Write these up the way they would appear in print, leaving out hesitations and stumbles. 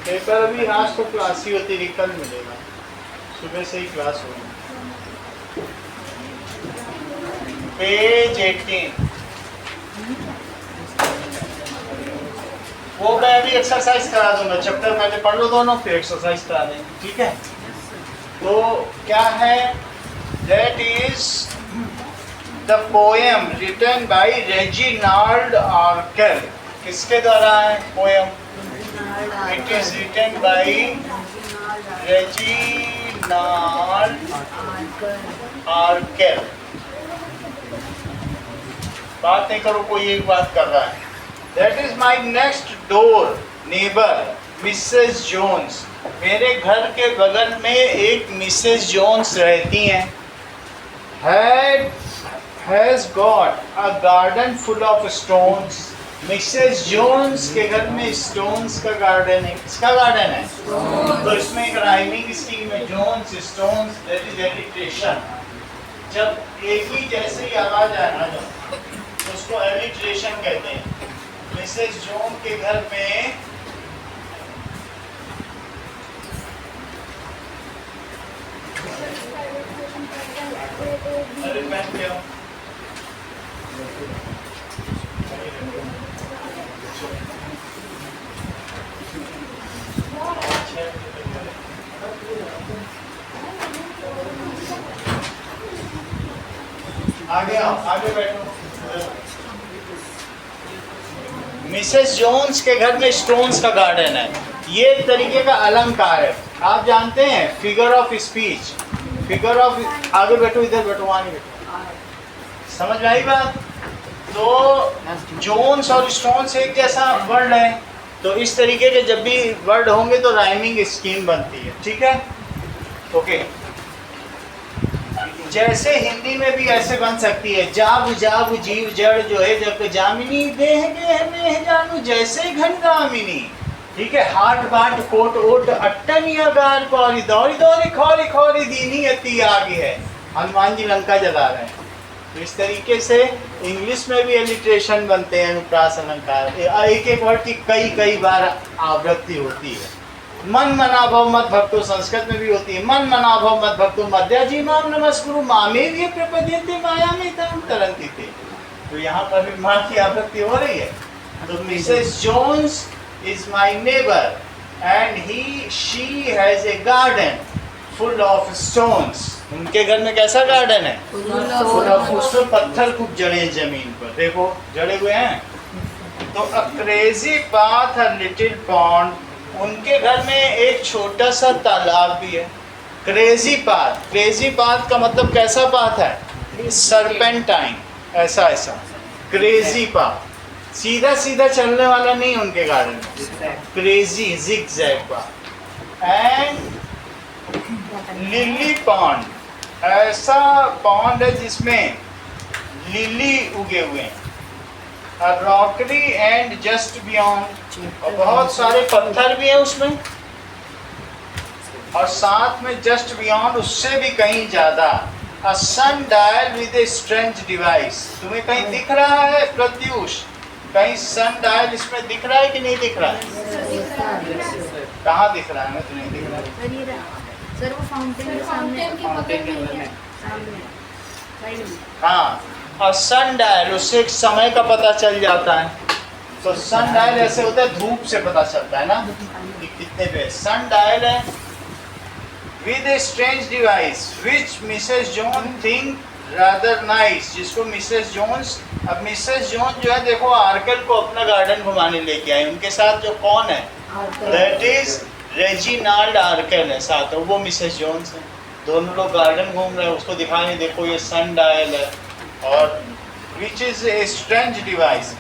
Paper अभी आज तो क्लास ही होती, कल मिलेगा, सुबह से ही क्लास होगी। पेज 18 वो मैं अभी एक्सरसाइज करा दूंगा, चैप्टर पहले पढ़ लो दोनों, फिर एक्सरसाइज करा देंगे, ठीक है। तो क्या है, that is the poem written by Reginald Arkell. किसके द्वारा है poem? It is written by Reginald Arkell. बात नहीं करो, कोई एक बात कर रहा है। That is my next door neighbour Mrs Jones. मेरे घर के बगल में एक मिसेस जोन्स रहती हैं। Has got a garden full of stones. Mrs Jones के घर में स्टोन्स का गार्डन है। किसका गार्डन है? तो इसमें एक राइमिंग स्कीम है, Jones stones, that is alliteration. जब एक ही जैसे ही आवाज आए ना जब, तो उसको एलिट्रेशन कहते हैं। मिसेस जोन के घर में अरे मैं क्या आगे आओ, आगे बैठो। मिसेस जोन्स के घर में स्टोन्स का गार्डन है। ये एक तरीके का अलंकार है, आप जानते हैं, figure of speech. Figure of, आगे बैठो, इधर बैठो, वहाँ नहीं बैठो, समझ में आई बात? तो जोन्स और स्टोन्स एक जैसा वर्ड है, तो इस तरीके के जब भी वर्ड होंगे तो राइमिंग स्कीम बनती है, ठीक है, ओके। जैसे हिंदी में भी ऐसे बन सकती है, जाब जाब जीव जड़ जो है, जब जामिनी देह गेह में जानू जैसे घनगामिनी, ठीक है। हाट बाट कोट ओट अट्टन अगार कौरी दौरी दौरी खौरी खौरी दीनी अति आगे है। हनुमान जी लंका जला रहे हैं। तो इस तरीके से इंग्लिश में भी एलिट्रेशन बनते हैं, अनुप्रास अलंकार। एक एक वर्ड की कई कई बार आवृत्ति होती है। मन मनाभव मत भक्तो, संस्कृत में भी होती है, मन मनाभव मत भक्तो मध्याजी माम नमस्कुरु मामेव ये प्रपद्यन्ते माया में तम तरन्ति ते। तो यहाँ पर भी माँ की आवृत्ति हो रही है। तो Mrs Jones is my neighbor and she has a garden full of stones। उनके घर में कैसा गार्डन है? full of, उसमें पत्थर खूब जड़े हैं जमीन पर, देखो जड़े हुए हैं। तो a crazy path, a little pond, उनके घर में एक छोटा सा तालाब भी है। क्रेजी पाथ, क्रेजी पाथ का मतलब कैसा पाथ है? सरपेंटाइन, ऐसा ऐसा क्रेजी पाथ, सीधा सीधा चलने वाला नहीं उनके गार्डन में, crazy zigzag path. And lily pond, ऐसा पॉन्ड है जिसमें लिली उगे हुए हैं। रॉकरी एंड जस्ट बियॉन्ड, और बहुत सारे पत्थर भी हैं उसमें, और साथ में जस्ट बियॉन्ड उससे भी कहीं ज्यादा। A sundial with a strange device. तुम्हें कहीं दिख रहा है प्रत्युष? कहीं सन डायल इसमें दिख रहा है कि नहीं दिख रहा है? कहाँ दिख रहा है? मैं तो नहीं दिख रहा है सर, वो फाउंटेन के सामने, हाँ। और सन डायल, उससे एक समय का पता चल जाता है। तो सन डायल ऐसे होता है, धूप से पता चलता है ना कि कितने पे। सन डायल है with a strange device which Mrs zone think rather nice, जिसको मिसेस जोन्स, अब मिसेस जोन जो है देखो आर्केल को अपना गार्डन घुमाने लेके आए। उनके साथ जो कौन है? दैट इज रेजिनाल्ड आर्केल है साथ, वो मिसेस जोन्स है। दोनों लोग गार्डन घूम रहे हैं, उसको दिखाने देखो ये सन डायल है, और which is a strange device.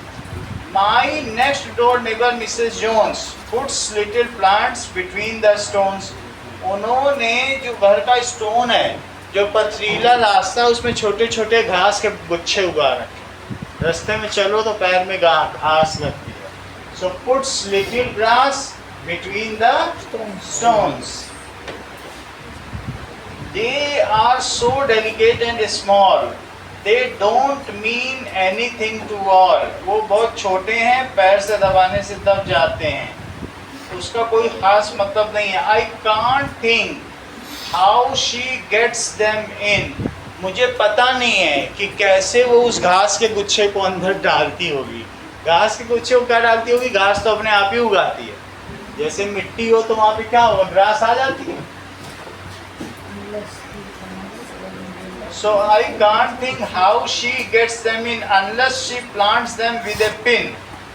My next door neighbour Mrs Jones puts little plants between the stones. उन्होंने जो घर का स्टोन है, जो पथरीला रास्ता, उसमें छोटे छोटे घास के गुच्छे उगा रखे। रास्ते में चलो तो पैर में घास लगती है। So puts little grass between the stones. They are so delicate and small, they don't mean anything to all, वो बहुत छोटे हैं, पैर से दबाने से दब जाते हैं, उसका कोई खास मतलब नहीं है। I can't think how she gets them in, मुझे पता नहीं है कि कैसे वो उस घास के गुच्छे को अंदर डालती होगी। घास के गुच्छे को क्या डालती होगी? घास तो अपने आप ही उगाती है, जैसे मिट्टी हो तो वहाँ पे क्या होगा? ग्रास आ जाती है। So I can't think how she gets them in unless she plants them with a pin.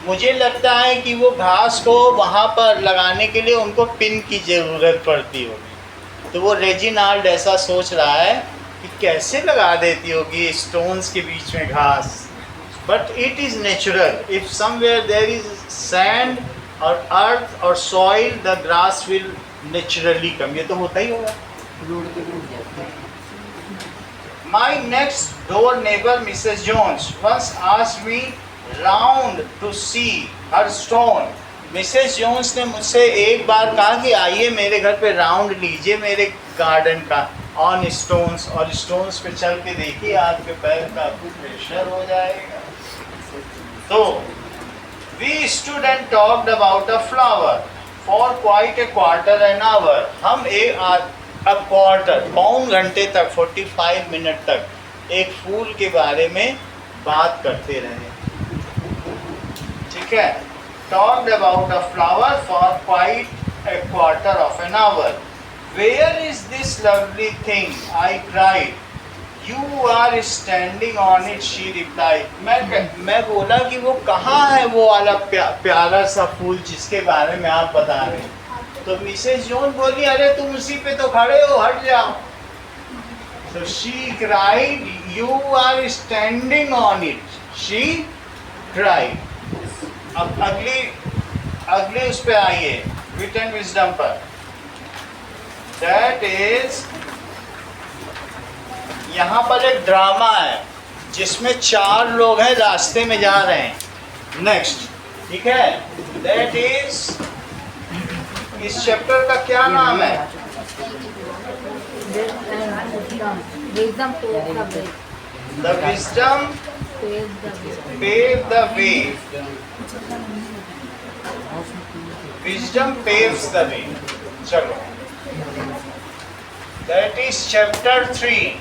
मुझे लगता है कि वो घास को वहाँ पर लगाने के लिए उनको पिन की ज़रूरत पड़ती होगी। तो वो रेजिनाल्ड ऐसा सोच रहा है कि कैसे लगा देती होगी स्टोन्स के बीच में घास। But it is natural, if somewhere there is sand और अर्थ और soil the grass will naturally come. ये तो होता ही होगा। My next door neighbor Mrs. Jones once asked me round to see her stone. Mrs. Jones ने मुझसे एक बार कहा कि आइए मेरे घर पे राउंड लीजिए मेरे गार्डन का, ऑन स्टोन्स, और स्टोन्स पे चल के देखिए आपके पैर का प्रेशर हो जाएगा। तो we stood and talked about a flower for quite a quarter an hour. हम अब क्वार्टर, पौन घंटे तक, 45 मिनट तक एक फूल के बारे में बात करते रहे। ठीक है, talked about a flower for quite a quarter of an hour. Where is this lovely thing I cried, you are standing on it, she replied. मैं बोला कि वो कहाँ है वो वाला प्यारा सा फूल जिसके बारे में आप बता रहे हैं। तो मिसेज जॉन बोली, अरे तुम उसी पे तो खड़े हो, हट जाओ। So she cried, you are standing on it. She cried. अब अगली उस पे आइए, wit and wisdom पर। That is, यहाँ पर एक ड्रामा है जिसमें 4 लोग हैं, रास्ते में जा रहे हैं। नेक्स्ट, ठीक है, that is, इस चैप्टर का क्या नाम है? The wisdom pave the way. Wisdom paves the way. चलो, that is chapter 3.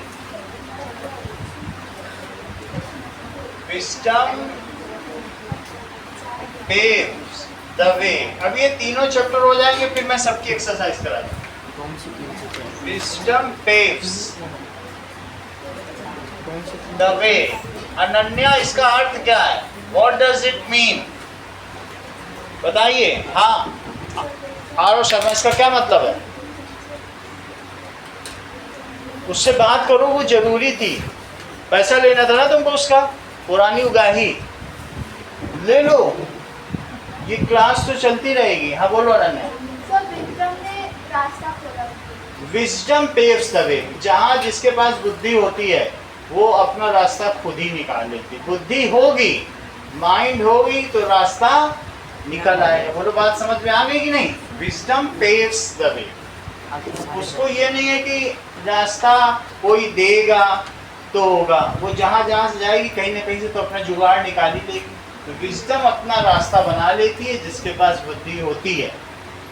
Wisdom paves the way. अब ये तीनों चैप्टर हो जाएंगे, फिर मैं सबकी एक्सरसाइज करा दूँ। Wisdom paves the way. Ananya, इसका अर्थ क्या है? What does it mean? बताइए। हाँ, आरो शर्मा, इसका क्या मतलब है? उससे बात करो, वो जरूरी थी, पैसा लेना था ना तुमको उसका, पुरानी उगाही ले लो, ये क्लास तो चलती रहेगी। हाँ बोलो Ananya. Wisdom paves the way, जहाँ जिसके पास बुद्धि होती है वो अपना रास्ता खुद ही निकाल लेती। बुद्धि होगी, माइंड होगी तो रास्ता निकल आएगा। बोलो, बात समझ में आ गई कि नहीं? Wisdom paves the way. उसको ये नहीं है कि रास्ता कोई देगा तो होगा, वो जहाँ जहाँ से जाएगी कहीं ना कहीं से तो अपना जुगाड़ निकाल ही लेगी। तो विजडम अपना रास्ता बना लेती है, जिसके पास बुद्धि होती है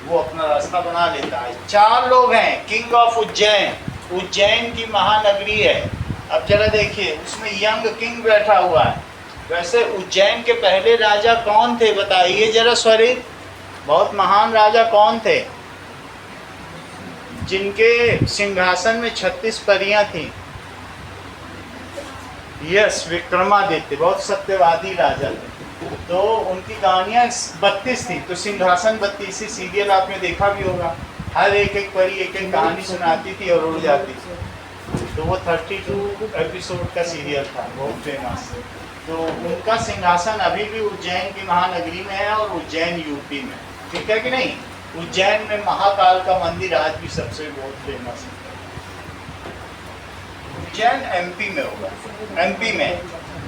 वो अपना रास्ता बना लेता है। 4 लोग हैं। किंग ऑफ उज्जैन, उज्जैन की महानगरी है। अब जरा देखिए, उसमें यंग किंग बैठा हुआ है। वैसे उज्जैन के पहले राजा कौन थे बताइए जरा स्वरित? बहुत महान राजा कौन थे जिनके सिंहासन में 36 परियां थी? यस, विक्रमादित्य, बहुत सत्यवादी राजा थे। तो उनकी कहानियाँ 32 थी। तो सिंहासन 32 सीरियल आपने देखा भी होगा, हर एक परी एक कहानी सुनाती थी और उड़ जाती थी। तो वो 32 एपिसोड का सीरियल था, बहुत फेमस। तो उनका सिंहासन अभी भी उज्जैन की महानगरी में है और उज्जैन यूपी में, ठीक है कि नहीं? उज्जैन में महाकाल का मंदिर आज भी सबसे बहुत फेमस है। उज्जैन एमपी में होगा, एमपी में।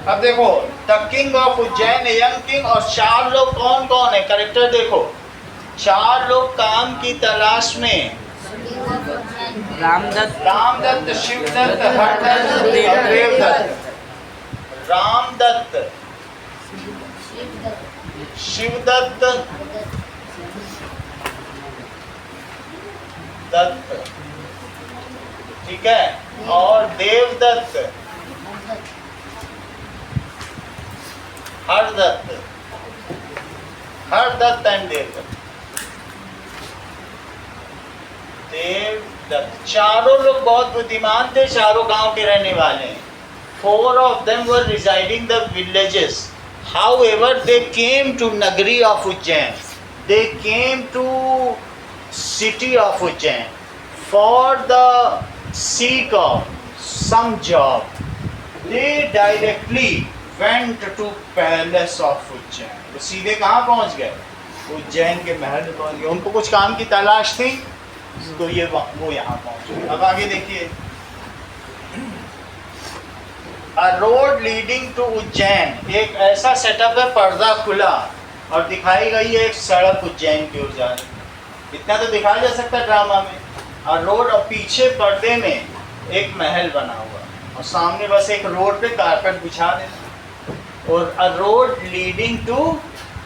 अब देखो, the king of Ujjain, young king, और 4 लोग कौन कौन है? करेक्टर देखो, 4 लोग काम की तलाश में। रामदत्त, शिवदत्त, हरदत्त और देवदत्त। रामदत्त, शिवदत्त, दत्त, ठीक है, और देवदत्त, हरदत्त, हरदत्त एंड देवदत्त। देवदत्त चारों लोग बहुत बुद्धिमान थे, चारों गांव के रहने वाले हैं। 4 of them were residing the villages. However, they came to Nagari of Ujjain. They came to city of Ujjain for the seek of some job. They directly went to palace of Ujjain. तो सीधे कहाँ पहुँच गए? उज्जैन के महल में पहुँच गए। उनको कुछ काम की तलाश थी, तो ये वो यहाँ पहुँच गए। अब आगे देखिए, A road leading to Ujjain, एक ऐसा सेटअप है, पर्दा खुला और दिखाई गई है एक सड़क उज्जैन की ओर जा रही। इतना तो दिखाया जा सकता है ड्रामा में। और रोड, और पीछे पर्दे में एक महल बना हुआ और सामने बस एक रोड पे कारपेट बिछा देना। और अ रोड लीडिंग टू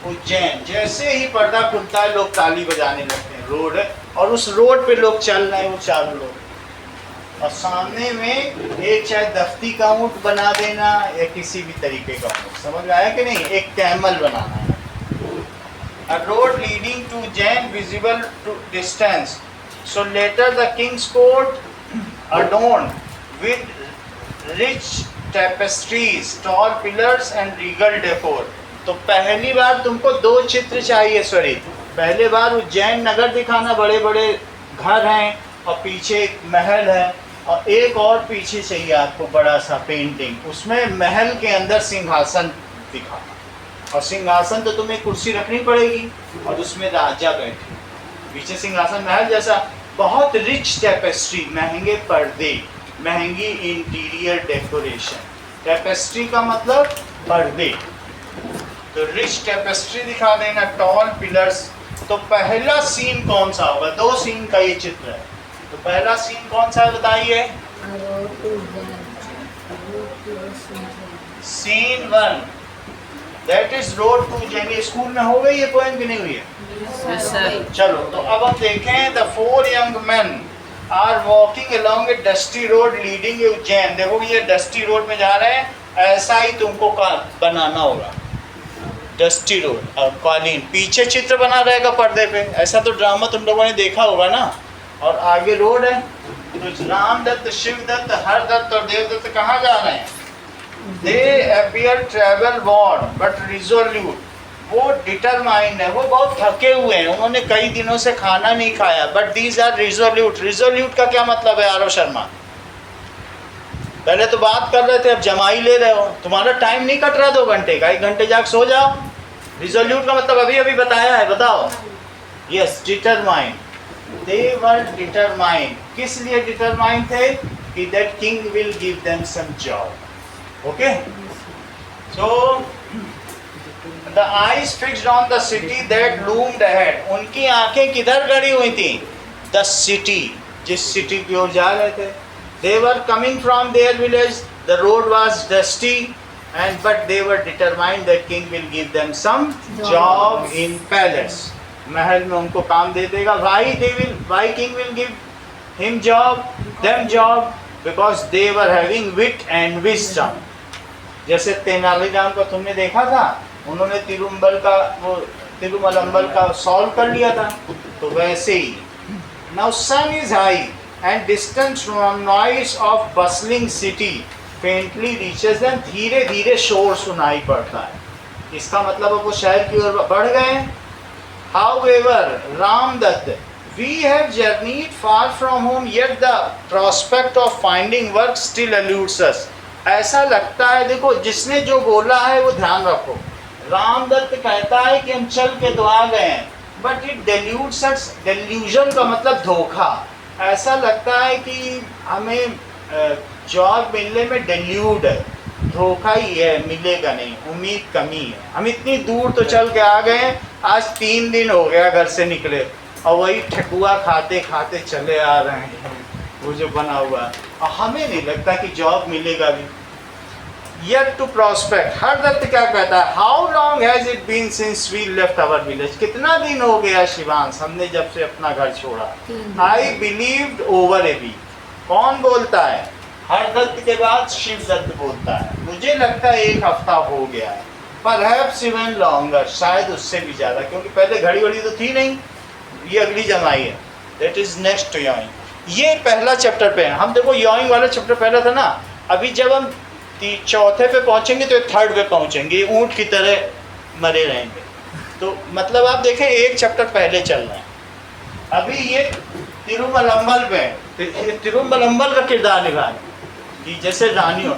उज्जैन, जैसे ही पर्दा खुलता है लोग ताली बजाने लगते हैं। रोड है और उस रोड पे लोग चल रहे हैं, वो चारों लोग, और सामने में एक चाहे दफ्ती का ऊँट बना देना या किसी भी तरीके का ऊँट, समझ में आया कि नहीं? एक कैमल बनाना है। A road leading to Ujjain visible to distance. So later the king's court adorned with rich tapestries, tall pillars and regal decor. तो पहली बार तुमको 2 चित्र चाहिए, सॉरी, पहले बार उज्जैन नगर दिखाना, बड़े बड़े घर हैं और पीछे एक महल है, और एक और पीछे चाहिए आपको बड़ा सा पेंटिंग, उसमें महल के अंदर सिंहासन दिखाना। और सिंहासन तो तुम्हें कुर्सी रखनी पड़ेगी और उसमें राजा बैठे, पीछे सिंहासन महल जैसा। बहुत रिच टेपेस्ट्री, महंगे पर्दे, महंगी इंटीरियर डेकोरेशन। टेपेस्ट्री का मतलब पर्दे, तो रिच टेपेस्ट्री दिखा देना, टॉल पिलर्स। तो पहला सीन कौन सा होगा? 2 सीन का ये चित्र है। तो पहला सीन कौन सा है बताइए? Scene 1, that is road to Ujjain. ये स्कूल में हो गई ये पोएम की नहीं हुई है? चलो, तो अब हम देखें, the 4 young man are walking along a dusty road leading Ujjain. देखो ये डस्टी रोड में जा रहे हैं, ऐसा ही तुमको बनाना होगा, डस्टी रोड और कालीन, पीछे चित्र बना रहेगा पर्दे पे। ऐसा तो ड्रामा तुम लोगों ने देखा होगा ना। और आगे रोड है, तो रामदत्त, शिवदत्त, हरदत्त और देवदत्त कहाँ जा रहे हैं? They appear travel worn but resolute. वो डिटरमाइंड है, वो बहुत थके हुए हैं, उन्होंने कई दिनों से खाना नहीं खाया। But these are resolute. Resolute का क्या मतलब है आरव शर्मा? पहले तो बात कर रहे थे, अब जमाई ले रहे हो, तुम्हारा टाइम नहीं कट रहा 2 घंटे का, 1 घंटे जाके सो जाओ। रिजोल्यूट का मतलब अभी अभी बताया है, बताओ। Yes, determined. They were determined. किस लिए डिटरमाइंड थे? कि that king will give them some job. Okay, so the eyes fixed on the city that loomed ahead. उनकी आंखें किधर गड़ी हुई थी? द सिटी, जिस सिटी की ओर जा रहे थे। They were coming from their village, the road was dusty and but they were determined that king will give them some job in palace. महल में उनको काम दे देगा। Why king will give him job, them job? Because they were having wit and wisdom. जैसे तेनालीराम को तुमने देखा था, उन्होंने तिरुमलम्बल का सॉल्व कर लिया था, तो वैसे ही। Now sun is high and distance from noise of bustling city faintly reaches them. धीरे धीरे शोर सुनाई पड़ता है। इसका मतलब अब वो शहर की ओर बढ़ गए। However, Ramdatt, we have journeyed far from home, yet the prospect of finding work still eludes us. ऐसा लगता है, देखो जिसने जो बोला है वो ध्यान रखो। रामदत्त कहता है कि हम चल के तो आ गए हैं, but it deludes us। delusion का मतलब धोखा। ऐसा लगता है कि हमें जॉब मिलने में डेल्यूड है, धोखा ही है, मिलेगा नहीं, उम्मीद कमी है। हम इतनी दूर तो चल के आ गए हैं, आज 3 दिन हो गया घर से निकले और वही ठकुआ खाते खाते चले आ रहे हैं, वो जो बना हुआ, और हमें नहीं लगता कि जॉब मिलेगा भी। yet to prospect. हरदत्त क्या कहता है? How long has it been since we left our village? कितना दिन हो गया शिवांश हमने जब से अपना घर छोड़ा? 3 दिन। I believed over a week. कौन बोलता है? हरदत्त के बाद शिवदत्त बोलता है, मुझे लगता है 1 हफ्ता हो गया है। Perhaps even longer, शायद उससे भी ज़्यादा, क्योंकि पहले घड़ी वड़ी तो थी नहीं, ये अगली जमाई है। That is next to yawing. ये पहला चैप्टर पे है। हम देखो yawing वाला चैप्टर पहला था ना, अभी जब हम चौथे पे पहुंचेंगे तो 3rd पे पहुंचेंगे, ऊंट की तरह मरे रहेंगे। तो मतलब आप देखें 1 चैप्टर पहले चल रहे हैं। अभी ये तिरुमलम्बल पे है, तिरुमलम्बल का किरदार निभा है कि जैसे रानी हो।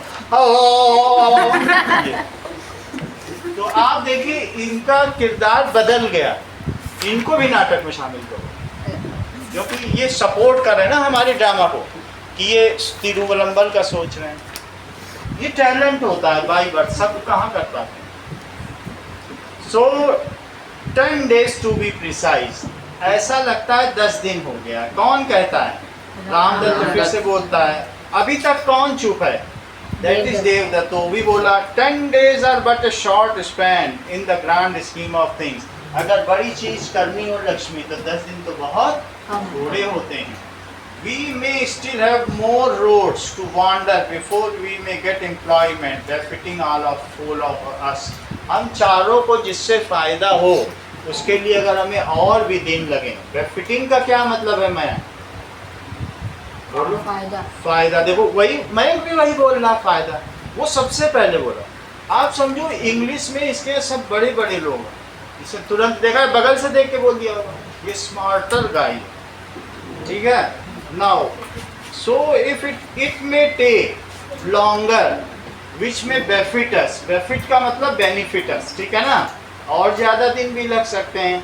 तो आप देखिए इनका किरदार बदल गया, इनको भी नाटक में शामिल करो, क्योंकि ये सपोर्ट कर रहे हैं ना हमारे ड्रामा को कि ये तिरुवलंबल का सोच रहे हैं। ये टैलेंट होता है बाई बर्थ, सब कहाँ कर पाते हैं। सो 10 days टू बी प्रिसाइज, ऐसा लगता है 10 दिन हो गया। कौन कहता है? रामदत्त फिर से बोलता है। अभी तक कौन चुप है? That is Devdutt. तो भी बोला 10 days are but a short span in the grand scheme of things. अगर बड़ी चीज करनी हो लक्ष्मी तो 10 दिन तो बहुत थोड़े होते हैं। We may still have more roads to wander before we may get employment benefiting all of us. हम चारों को जिससे फायदा हो उसके लिए अगर हमें और भी दिन लगे। बेनिफिटिंग का क्या मतलब है? मैं बोलो फायदा। देखो वही मैं भी वही बोल रहा, फायदा वो सबसे पहले बोला। आप समझो इंग्लिश में इसके सब बड़े बड़े लोग हैं, इसे तुरंत देखा बगल से देख के बोल दिया होगा ये स्मार्टर गाय, ठीक है। Now so if it may take longer which में बेनिफिटस, बेनिफिट का मतलब बेनिफिटस, ठीक है ना, और ज़्यादा दिन भी लग सकते हैं।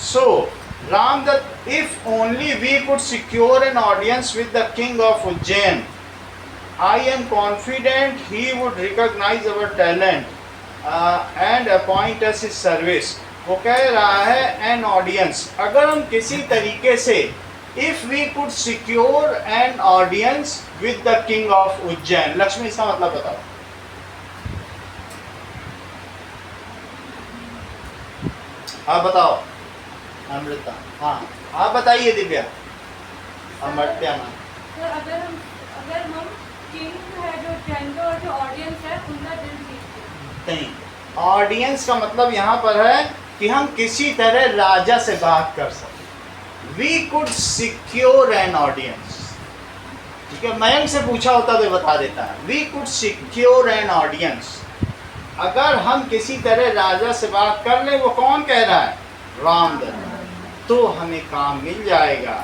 So Ramdatt, if only we could secure an audience with the king of Ujjain, I am confident he would recognise our talent and appoint us his service. वो कह रहा है एन ऑडियंस, अगर हम किसी तरीके से if we could secure an audience with the king of Ujjain. Lakshmi इसका मतलब बताओ। आप बताओ अमृता। हाँ आप बताइए दिव्या। अमृत्या नाम। सर अगर हम किंग है जो जेंडर और जो ऑडियंस है उनका दिल जीतते नहीं, ऑडियंस का मतलब यहाँ पर है कि हम किसी तरह राजा से बात कर सकते। We could secure an audience, ठीक है। मयंक से पूछा होता तो बता देता है। We could secure an audience, अगर हम किसी तरह राजा से बात कर ले। वो कौन कह रहा है? रामदत्त। तो हमें काम मिल जाएगा।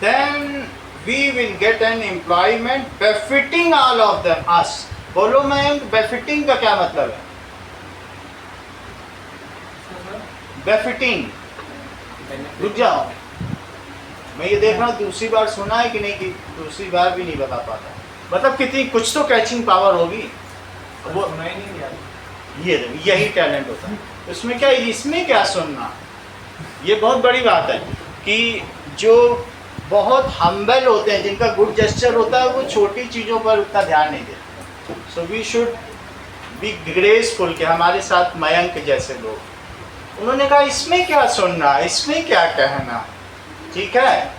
Then we will get an employment benefiting all of them us. बोलो मयंक, बेनिफिटिंग का क्या मतलब है? बेनिफिटिंग, रुक जाओ मैं ये देख रहा हूँ दूसरी बार सुना है कि नहीं, कि दूसरी बार भी नहीं बता पाता। मतलब कितनी कुछ तो कैचिंग पावर होगी। वो ये यही टैलेंट होता है। इसमें क्या, इसमें क्या सुनना, ये बहुत बड़ी बात है कि जो बहुत हम्बल होते हैं, जिनका गुड जेस्चर होता है, वो छोटी चीज़ों पर उतना ध्यान नहीं देते। So we should be graceful कि हमारे साथ मयंक जैसे लोग। उन्होंने कहा इसमें क्या सुनना, इसमें क्या कहना, ठीक है।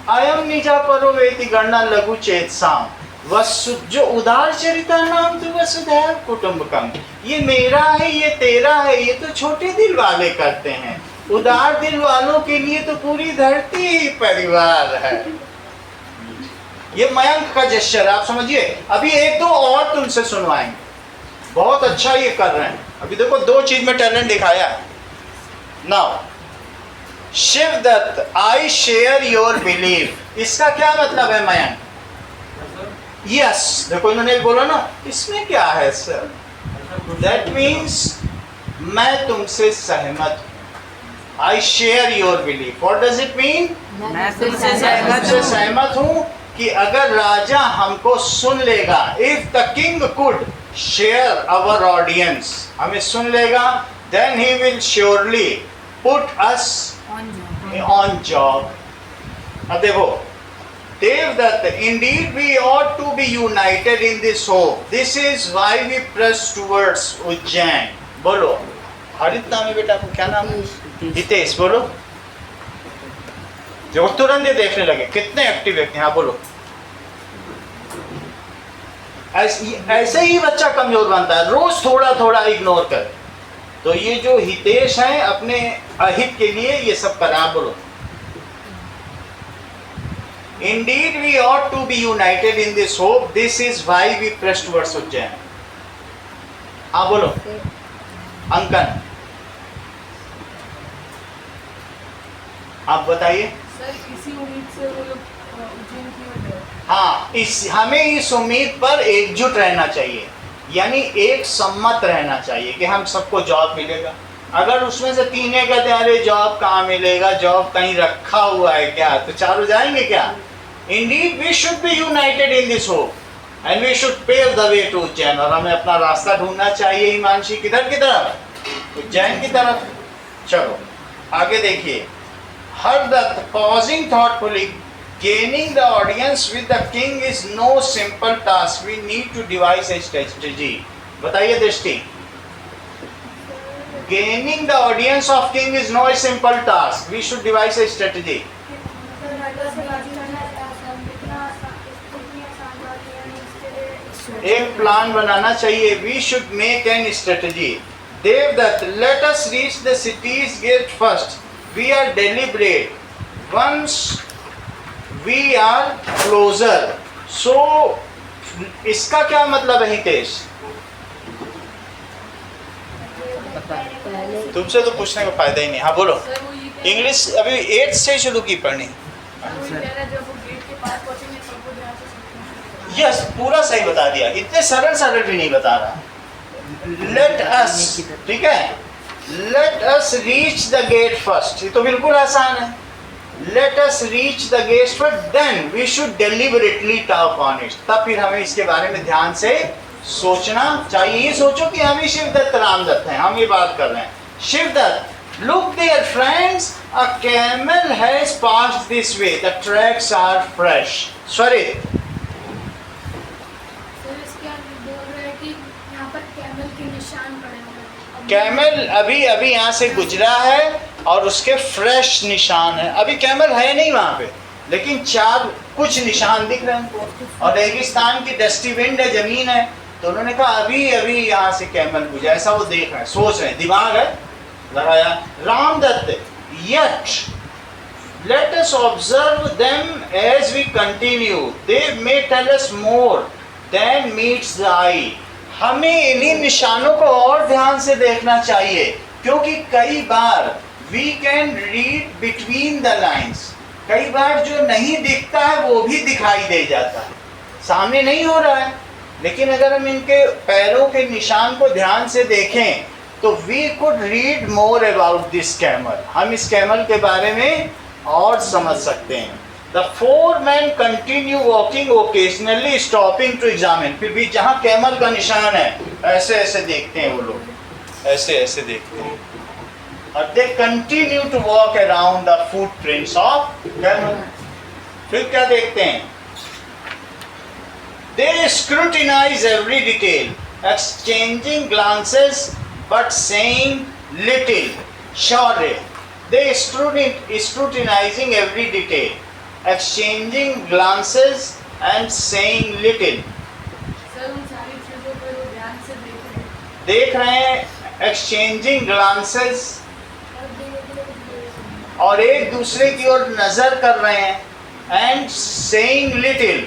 अयम निजा परो वेति गणना लघु चेतसाम वसु, जो उदार चरिता नाम तो वसुधैव कुटुंबकम। ये मेरा है, ये तेरा है, ये तो छोटे दिल वाले करते हैं। उदार दिल वालों के लिए तो पूरी धरती ही परिवार है। ये मयंक का जेस्चर, आप समझिए। अभी 1-2 और तुमसे सुनवाएंगे, बहुत अच्छा ये कर रहे हैं। अभी देखो 2 चीज में टैलेंट दिखाया। Now Shivdutt, I share your belief, इसका क्या मतलब है मयंक? यस, देखो इन्होंने बोला ना इसमें क्या है सर, दैट मीन्स मैं तुमसे सहमत हूँ। आई share your belief, what does it mean? मैं तुमसे सहमत हूँ कि अगर राजा हमको सुन लेगा, if the king could share our audience, हमें सुन लेगा, then he will surely put us on job. अब देखो Devdutt, indeed we ought to be united in this hope. This is why we press towards Ujjain. बोलो, हरित नाम है बेटा, क्या नाम है? हितेश, बोलो। जो तुरंत ही देखने लगे, कितने एक्टिव व्यक्ति हैं, हाँ बोलो। ऐसे ही बच्चा कमजोर बनता है, रोज थोड़ा थोड़ा इग्नोर कर। तो ये जो हितेश हैं, अपने अहित के लिए ये सब करा, बोलो। Indeed, we ought to be united in this hope. This is why we press towards Ujjain. हाँ बोलो, अंकन, आप बताइए। सर इसी उम्मीद से वो लोग उज्जैन की ओर गए। हाँ, हमें इस उम्मीद पर एकजुट रहना चाहिए, यानी एक सम्मत रहना चाहिए कि हम सबको जॉब मिलेगा। अगर उसमें से तीन कहते हैं अरे जॉब कहाँ मिलेगा, जॉब कहीं रखा हुआ है क्या, तो चारों जाएंगे क्या? Indeed, we should be united in this hope, and we should pave the way to Ujjain. और हमें अपना रास्ता ढूंढना चाहिए हिमांशी, किधर की तरफ? उज्जैन की तरफ। चलो आगे देखिए। Hardatt, pausing thoughtfully, gaining the audience with the king is no simple task. We need to devise a strategy. बताइए दृष्टि। Gaining the audience of king is no simple task. We should devise a strategy. एक plan बनाना चाहिए। We should make an strategy. Devdutt, let us reach the city's gate first. We are deliberate. Once we are closer. So, इसका क्या मतलब है हितेश? तुमसे तो पूछने का फायदा ही नहीं। हाँ बोलो। सर वो ये कह रहे इंग्लिश अभी 8th से शुरू की पढ़नी। हैं, वो ये कह रहा है जब वो गेट के पास पहुंचेंगे सबको ध्यान से सुनना है। यस, पूरा सही बता दिया। इतने सरल सरल भी नहीं बता रहा। लेट अस, ठीक है, let us reach the gate first. ये तो बिल्कुल आसान है। Let us reach the gate first, then we should deliberately talk on it. तब फिर हमें इसके बारे में ध्यान से सोचना चाहिए। ये सोचो कि हम ही शिवदत्त रामदत्त हैं, हम ये बात कर रहे हैं। Shivdutt, look dear friends, a camel has passed this way. The tracks are fresh. Swarit, sir इसके आगे बोल रहे हैं कि यहाँ पर कैमल के निशान पड़े हुए हैं। कैमल अभी अभी यहाँ से गुजरा है और उसके फ्रेश निशान है। अभी कैमल है नहीं वहाँ पे, लेकिन चार कुछ निशान दिख रहे हैं उनको। और रेगिस्तान की डस्टी विंड है, जमीन है। तो उन्होंने कहा अभी अभी यहाँ से कैमल गुजरा, ऐसा वो देख रहे हैं, सोच रहे हैं, दिमाग है लगाया। Ramdatt, yet let us observe them as we continue. They may tell us more than meets the eye. हमें इन्हीं निशानों को और ध्यान से देखना चाहिए, क्योंकि कई बार we can read between the lines. कई बार जो नहीं दिखता है वो भी दिखाई दे जाता है, सामने नहीं हो रहा है, लेकिन अगर हम इनके पैरों के निशान को ध्यान से देखें तो we could read more about this camel. हम इस कैमल के बारे में और समझ सकते हैं। The four men continue walking, occasionally stopping to examine. फिर भी जहाँ कैमल का निशान है ऐसे ऐसे देखते हैं वो लोग, ऐसे ऐसे देखते हैं। और they continue to walk around the footprints of camel. फिर क्या देखते हैं? They scrutinize every detail, exchanging glances but saying little. Sure, they scrutinizing every detail, exchanging glances and saying little. Sir उन सारी चीज़ों पर वो ध्यान से देख रहे हैं, exchanging glances, और एक दूसरे की ओर नजर कर रहे हैं, and saying little,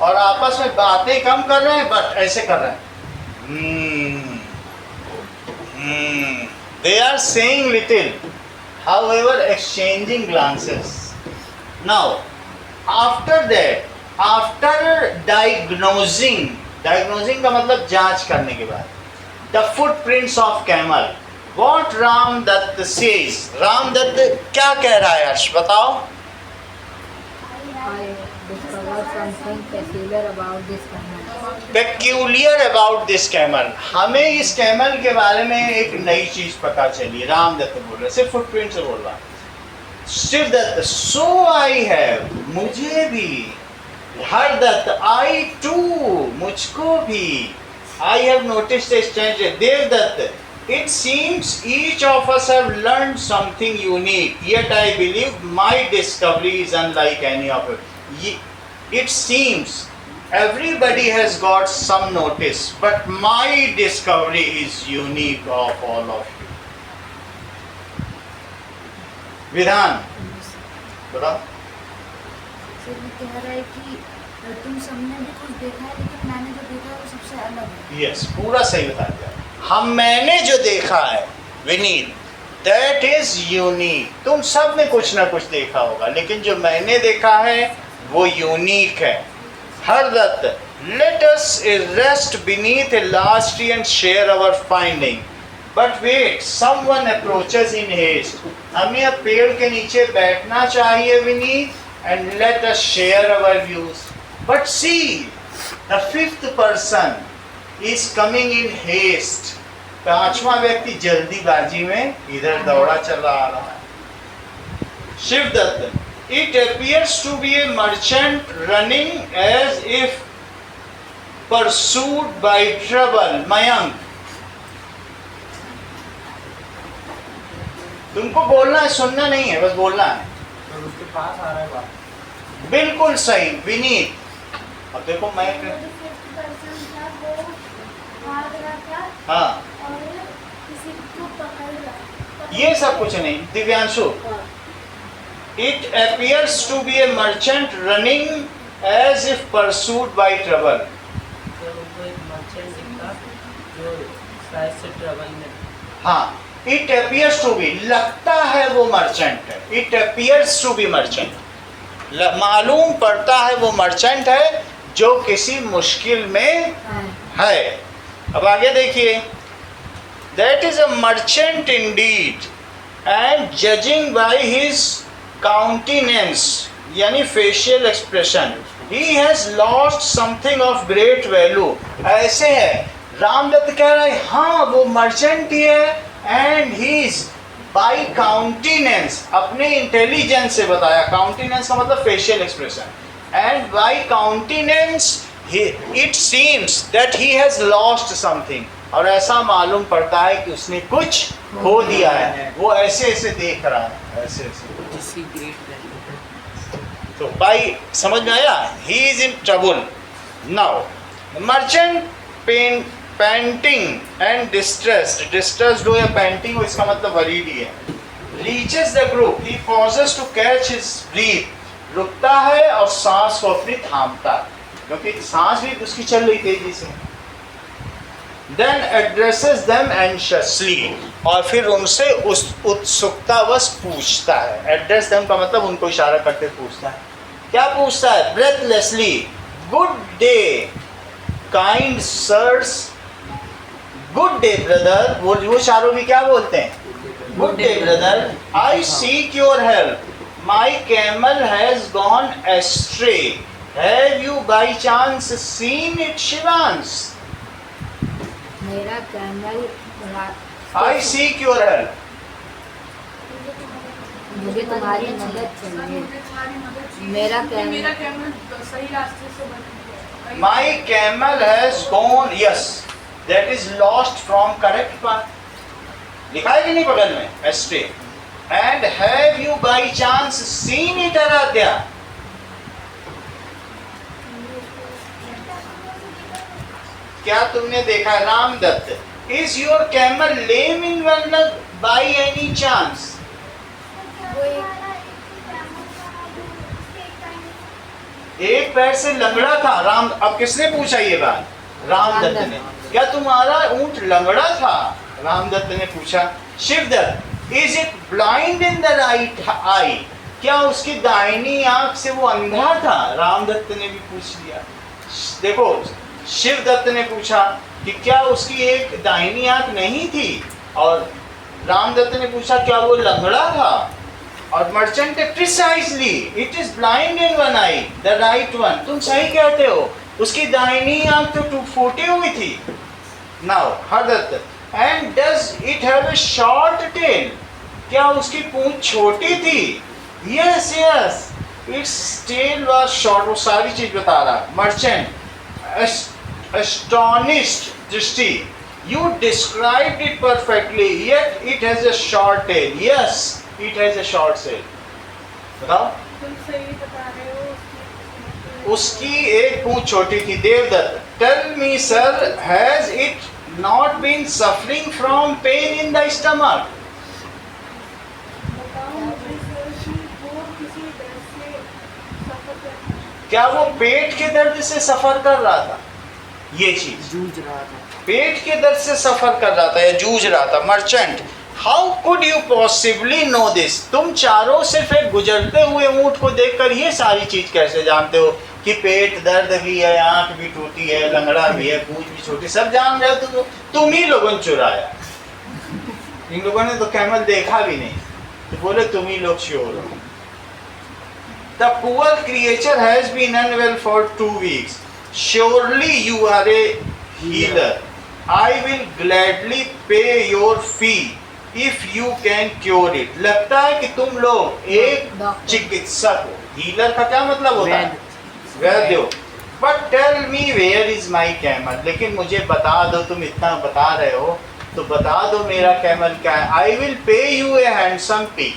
और आपस में बातें कम कर रहे हैं बट ऐसे कर रहे हैं। They are saying little, however exchanging glances. Now, after that, after diagnosing का मतलब जांच करने के बाद, the footprints of camel, what Ramdatt says, Ramdatt क्या कह रहा है अर्श बताओ? I discovered something peculiar about this camel. Peculiar about this camel. हमें इस कैमल के बारे में एक नई चीज पता चली। रामदत्त बोल रहे, सिर्फ फुटप्रिंट से बोल रहा। शिवदत्त, सो आई हैव, मुझे भी। हरदत्त, आई टू, मुझको भी। I have noticed a stranger. Devdutt, it seems each of us have learned something unique, yet I believe my discovery is unlike any of it. It seems everybody has got some notice, but my discovery is unique of all of you. विधान बताओ। Sir ये कह रहा है कि तुम सबने भी कुछ देखा है, लेकिन मैंने जो देखा है वो सबसे अलग है। यस, पूरा सही बता दिया। मैंने जो देखा है विनीत, दैट इज यूनिक। तुम सब ने कुछ ना कुछ देखा होगा, लेकिन जो मैंने देखा है वो यूनिक है। Hardutt, let us rest beneath a last tree and share our finding, but wait, someone approaches in haste. हमें अब पेड़ के नीचे बैठना चाहिए Vineet, and let us share our views, but see the fifth person is coming in haste. पांचवा व्यक्ति जल्दीबाजी में इधर दौड़ा चला आ रहा है। Shivdutt, it appears to be a merchant running as if pursued by trouble. Mayank, तुमको बोलना है, सुनना नहीं है, बस बोलना है। तो उसके पास आ रहा है बात। बिल्कुल सही। विनीत, अब देखो मैं जो फिफ्थ पर्सन था वो भाग रहा था हाँ, और किसी को पकड़ रहा। ये सब कुछ नहीं। Divyanshu, it appears to be a merchant running as if pursued by trouble. तो वो एक मर्चेंट दिखा जो शायद से ट्रबल में। हाँ, इट अपियर्स टू बी, लगता है वो मर्चेंट है। It appears to be merchant, मालूम पड़ता है वो मर्चेंट है जो किसी मुश्किल में है। अब आगे देखिए, that is a merchant indeed, and judging by his countenance यानी facial expression, he has lost something of great value. ऐसे है, रामदत्त कह रहा है हाँ वो मर्चेंट ही है, and he is by countenance, अपने इंटेलिजेंस से बताया। काउंटिनेंस का मतलब facial expression, and by countenance it seems that he has lost something, और ऐसा मालूम पड़ता है कि उसने कुछ खो दिया है। वो ऐसे ऐसे देख रहा है, ऐसे ऐसे। किसी ग्रेट वैल्यू। तो भाई समझ में आया, he is in trouble now. Merchant panting and distressed, distressed हो या पेंटिंग हो, इसका मतलब वरीड ही है। Reaches the group, he pauses to catch his breath, रुकता है और सांस को अपनी थामता है, क्योंकि सांस भी उसकी चल रही तेजी से। देन एड्रेसेस देम एंशियसली, और फिर उनसे उस उत्सुकतावश पूछता है। एड्रेस देम का मतलब उनको इशारा करते पूछता है। क्या पूछता है? Breathlessly, good day kind sirs, good day brother. वो शायरों भी क्या बोलते हैं? Good day brother, I seek your help, my camel has gone astray, have you by chance seen it Shivansh? मेरा camel I seek your help, मुझे तुम्हारी मदद चाहिए। मुझे तुम्हारी मदद चाहिए मेरा क्योंकि कैमल- मेरा कैमल सही रास्ते से भटक गया। my camel has gone, yes, that is lost from correct path. लिखा है कि नहीं बगल में? astray. And have you by chance seen it, Aaradhya? क्या तुमने देखा? Ramdatt, is your camel lame in one leg by any chance? वो एक पैर से लंगड़ा था। राम, अब किसने पूछा ये बात? रामदत्त ने। क्या तुम्हारा ऊंट लंगड़ा था? रामदत्त ने पूछा। Shivdutt, is it blind in the right eye, क्या उसकी दाहिनी आंख से वो अंधा था? रामदत्त ने भी पूछ लिया। देखो, शिवदत्त ने पूछा कि क्या उसकी एक दाहिनी आंख नहीं थी, और रामदत्त ने पूछा क्या वो लंगड़ा था, और merchant precisely, it is blind in one I, the right one. तुम सही कहते हो, उसकी दाहिनी आंख तो फूटी हुई थी। Now Hardutt, and does it have a short tail, क्या उसकी पूंछ छोटी थी? Yes, yes. Its tail was short. वो सारी चीज बता रहा. Merchant, astonished दृष्टि. You described it perfectly. Yet it has a short tail. Yes, it has a short tail. बताओ. तुम सही बता रहे हो. उसकी एक पूंछ छोटी थी. Devdutt, tell me, sir, has it not been suffering from pain in the stomach? बताओ मुझे सर कि वो किसी दर्द से सफर कर रहा है. क्या वो पेट के दर्द से सफर कर रहा था? ये चीज जूझ रहा था. पेट के दर्द से सफर कर रहा था या जूझ रहा था. Merchant, how could you possibly know this? तुम चारों सिर्फ एक गुजरते हुए ऊंट को देखकर ये सारी चीज कैसे जानते हो कि पेट दर्द भी है, आंख भी टूटी है, लंगड़ा भी है, पूंछ भी छोटी, सब जान रहे हो. तुम ही लोगों ने चुराया. इन लोगों ने तो कैमल देखा भी नहीं, तो बोले तुम ही लोग श्योर हो. The poor creature has been unwell for 2 weeks. Surely you are a healer. I will gladly pay your fee if you can cure it. लगता है कि तुम लोग एक चिकित्सक हो. हीलर का क्या मतलब होता है? वैद्य हो. But tell me where is my camel? लेकिन मुझे बता दो, तुम इतना बता रहे हो तो बता दो मेरा कैमल क्या है. I will pay you a handsome fee.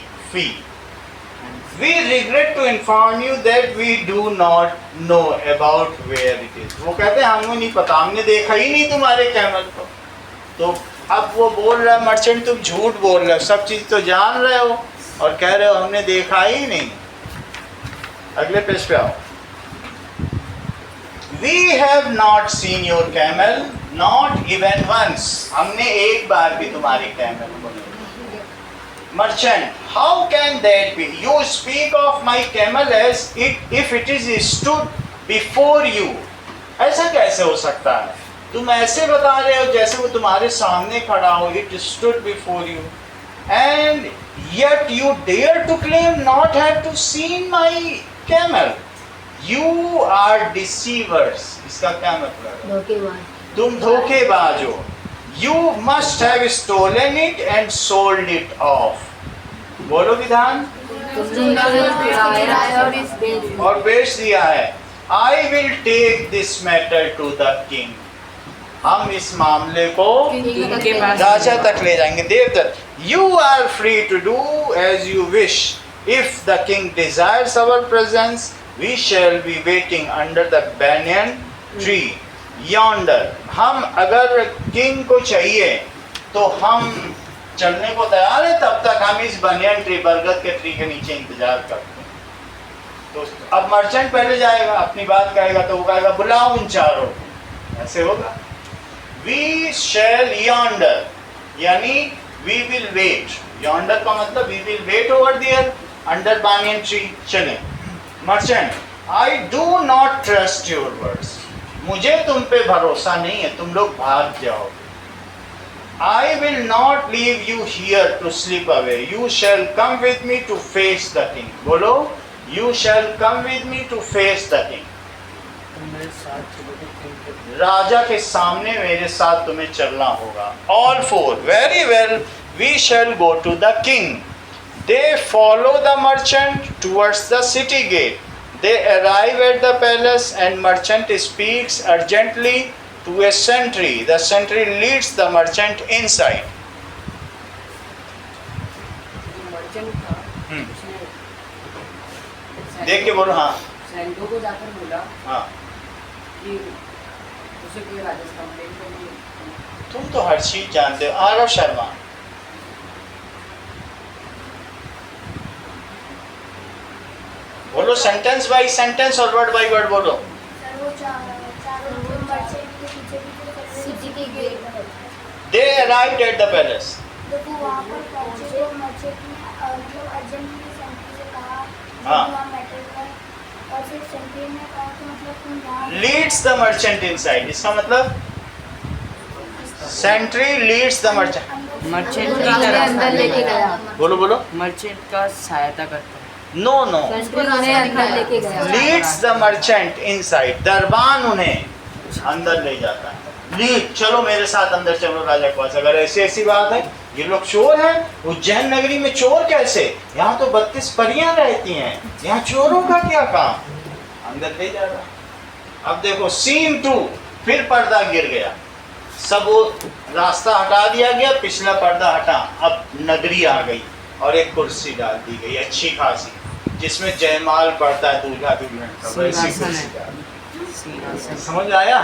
We regret to inform you that we do not know about where it is. वो कहते हैं हमें नहीं पता, हमने देखा ही नहीं तुम्हारे कैमल को. तो अब वो बोल रहा है मर्चेंट तुम झूठ बोल रहे हो, सब चीज तो जान रहे हो और कह रहे हो हमने देखा ही नहीं. अगले पेज पे आओ. We have not seen your camel, not even once. हमने एक बार भी तुम्हारे कैमल को नहीं. Merchant, how can that be? You speak of my camel as if it is stood before you. ऐसा कैसे हो सकता है? तुम ऐसे बता रहे हो जैसे वो तुम्हारे सामने खड़ा हो. It stood before you, and yet you dare to claim not have to seen my camel. You are deceivers. इसका क्या मतलब है? तुम धोखेबाज हो. You must have stolen it and sold it off. बोलो विधान. और बेच दिया है. I will take this matter to the king. हम इस मामले को राजा तक ले जाएंगे. Devdutt, you are free to do as you wish. If the king desires our presence, we shall be waiting under the banyan tree yonder. हम अगर king को चाहिए तो हम चलने को तैयार है. तब तक हम इस बनियन ट्री, बरगद के ट्री के नीचे इंतजार करते हैं. तो अब मर्चेंट पहले जाएगा, अपनी बात कहेगा तो वो कहेगा बुलाओ उन चारों. ऐसे होगा. We shall yonder, यानी we will wait. Yonder का मतलब we will wait over there under banyan tree. चले. Merchant, I do not trust your words. मुझे तुम पे भरोसा नहीं है, तुम लोग भाग जाओ. I will not leave you here to slip away. You shall come with me to face the king. बोलो, you shall come with me to face the king. मेरे साथ चलोगे king के. राजा के सामने मेरे साथ तुम्हें चलना होगा. All four. Very well. We shall go to the king. They follow the merchant towards the city gate. They arrive at the palace and merchant speaks urgently to a sentry. The sentry leads the merchant inside. Merchant था हम्म. उसने देख के बोलो. हाँ सैंडो को जाकर बोला हाँ. कि उसे कोई राजस्थान कंप्लेन करनी. तुम तो हर चीज जानते हो. आरव शर्मा, बोलो सेंटेंस बाय सेंटेंस और वर्ड बाय वर्ड बोलो. सर वो चारों मर्चेंट के पीछे पीछे सिटी के गेट में. They arrived at the palace. जब वो वहाँ पर पहुँचे तो मर्चेंट ने मतलब अर्जेंटली सेंट्री से कहा हाँ. वहाँ मैटर है और फिर सेंट्री ने कहा कि मतलब तुम यहाँ Leads the merchant inside. इसका मतलब sentry leads the merchant. Merchant अंदर की तरफ अंदर लेके गया. बोलो बोलो. मर्चेंट का सहायता करता है. No no. उन्हें अंदर लेके गया. Leads the merchant inside. दरबान उन्हें अंदर ले जाता है. लीड, चलो मेरे साथ अंदर चलो राजा के पास। अगर ऐसी बात है, ये लोग चोर हैं, उज्जैन नगरी में चोर कैसे? यहाँ तो 32 परियां रहती हैं, यहाँ चोरों का क्या काम? अंदर ले जा रहा। अब देखो सीन 2, फिर पर्दा गिर गया, सब वो रास्ता हटा दिया गया, पिछला पर्दा हटा, अब नगरी आ गई और एक कुर्सी डाल दी गई अच्छी खासी, जिसमें जयमाल पड़ता है दूल्हा दुल्हन का, वैसी कुर्सी डाल दी। समझ आया?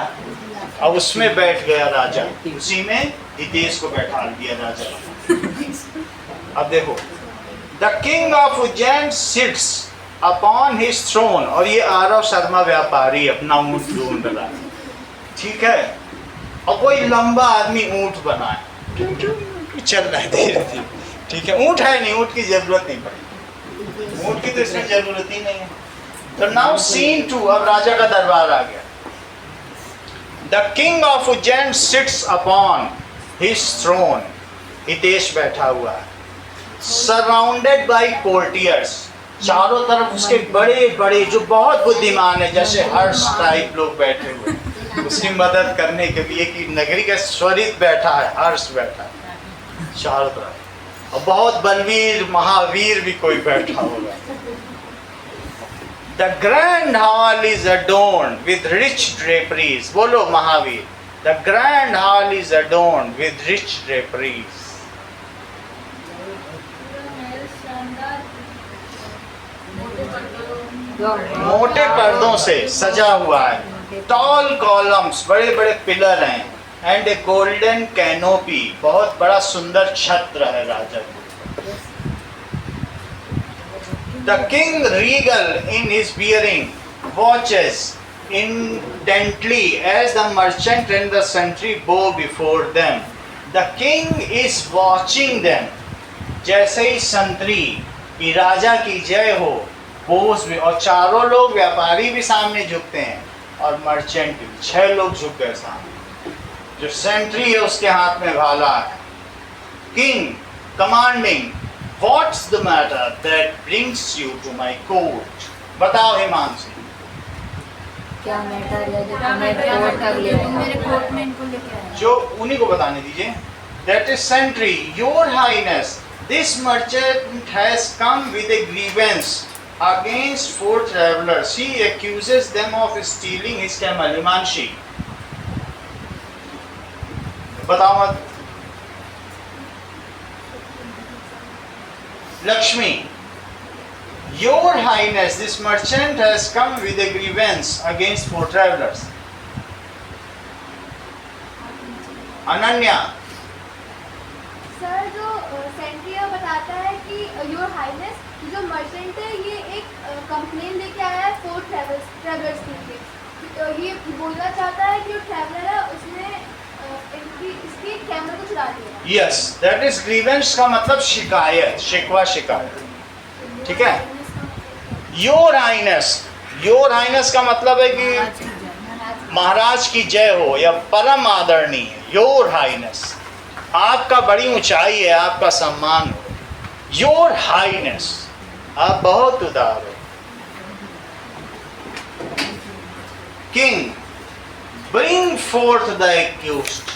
अब उसमें बैठ गया राजा, उसी में हितेश को बैठा दिया राजा। अब देखो, the king of Ujjain sits upon his throne, और ये आरव शर्मा व्यापारी अपना ऊंट ढूंढ रहा है, ठीक है? और कोई लंबा आदमी ऊंट बना है, चल रहा है धीरे धीरे, ठीक है? ऊंट है नहीं, ऊंट की जरूरत नहीं पड़ी, ऊंट की तो इसमें जरूरत ही नहीं है। तो नाउ सीन 2, अब राजा का दरबार आ गया। The king of Ujjain sits upon his throne, Hitesh बैठा हुआ है, सराउंडेड बाई कोर्टियर्स, चारों तरफ उसके बड़े बड़े जो बहुत बुद्धिमान है, जैसे हर्ष टाइप लोग बैठे हुए उसकी मदद करने के लिए, कि नगरी का स्वरित बैठा है, हर्ष बैठा है चारों तरफ, और बहुत बलवीर महावीर भी कोई बैठा होगा। The grand hall is adorned with rich draperies. बोलो Mahavir. The grand hall is adorned with rich draperies. मोटे पर्दों से सजा हुआ है। Tall columns, बड़े बड़े पिलर हैं, and a golden canopy, बहुत बड़ा सुंदर छत्र है राजा को। The king regal in his bearing watches intently as the merchant and the sentry bow before them. The king is watching them. जैसे ही संतरी कि राजा की जय हो, बोस भी, और चारों लोग व्यापारी भी सामने झुकते हैं, और मर्चेंट भी, 6 लोग झुक गए सामने। जो सेंट्री है उसके हाथ में भाला है। King commanding, What's the matter that brings you to my court? बताओ हिमांशु। क्या मैटर है जो मेरे कोर्ट में इनको लेके आए? जो उन्हीं को बताने दीजिए। That is sentry, your highness, this merchant has come with a grievance against 4 travelers. He accuses them of stealing his camel. Himanshi बताओ मत। Lakshmi, your highness, this merchant has come with a grievance against 4 travelers. Ananya, sir जो Sentry बताता है कि your highness, जो merchant है ये एक कंप्लेन लेके आया है 4 ट्रैवलर्स के लिए। ये बोलना चाहता है कि जो ट्रैवलर है उसने इसकी कैमरे को चुरा लिया। yes, that is grievance का मतलब शिकायत, शिकवा शिकायत, ठीक है? Your highness, your highness का मतलब है कि महाराज की जय हो या परम आदरणीय। Your highness, आपका बड़ी ऊंचाई है, आपका सम्मान हो। Your highness, आप बहुत उदार हो। King, bring forth the accused.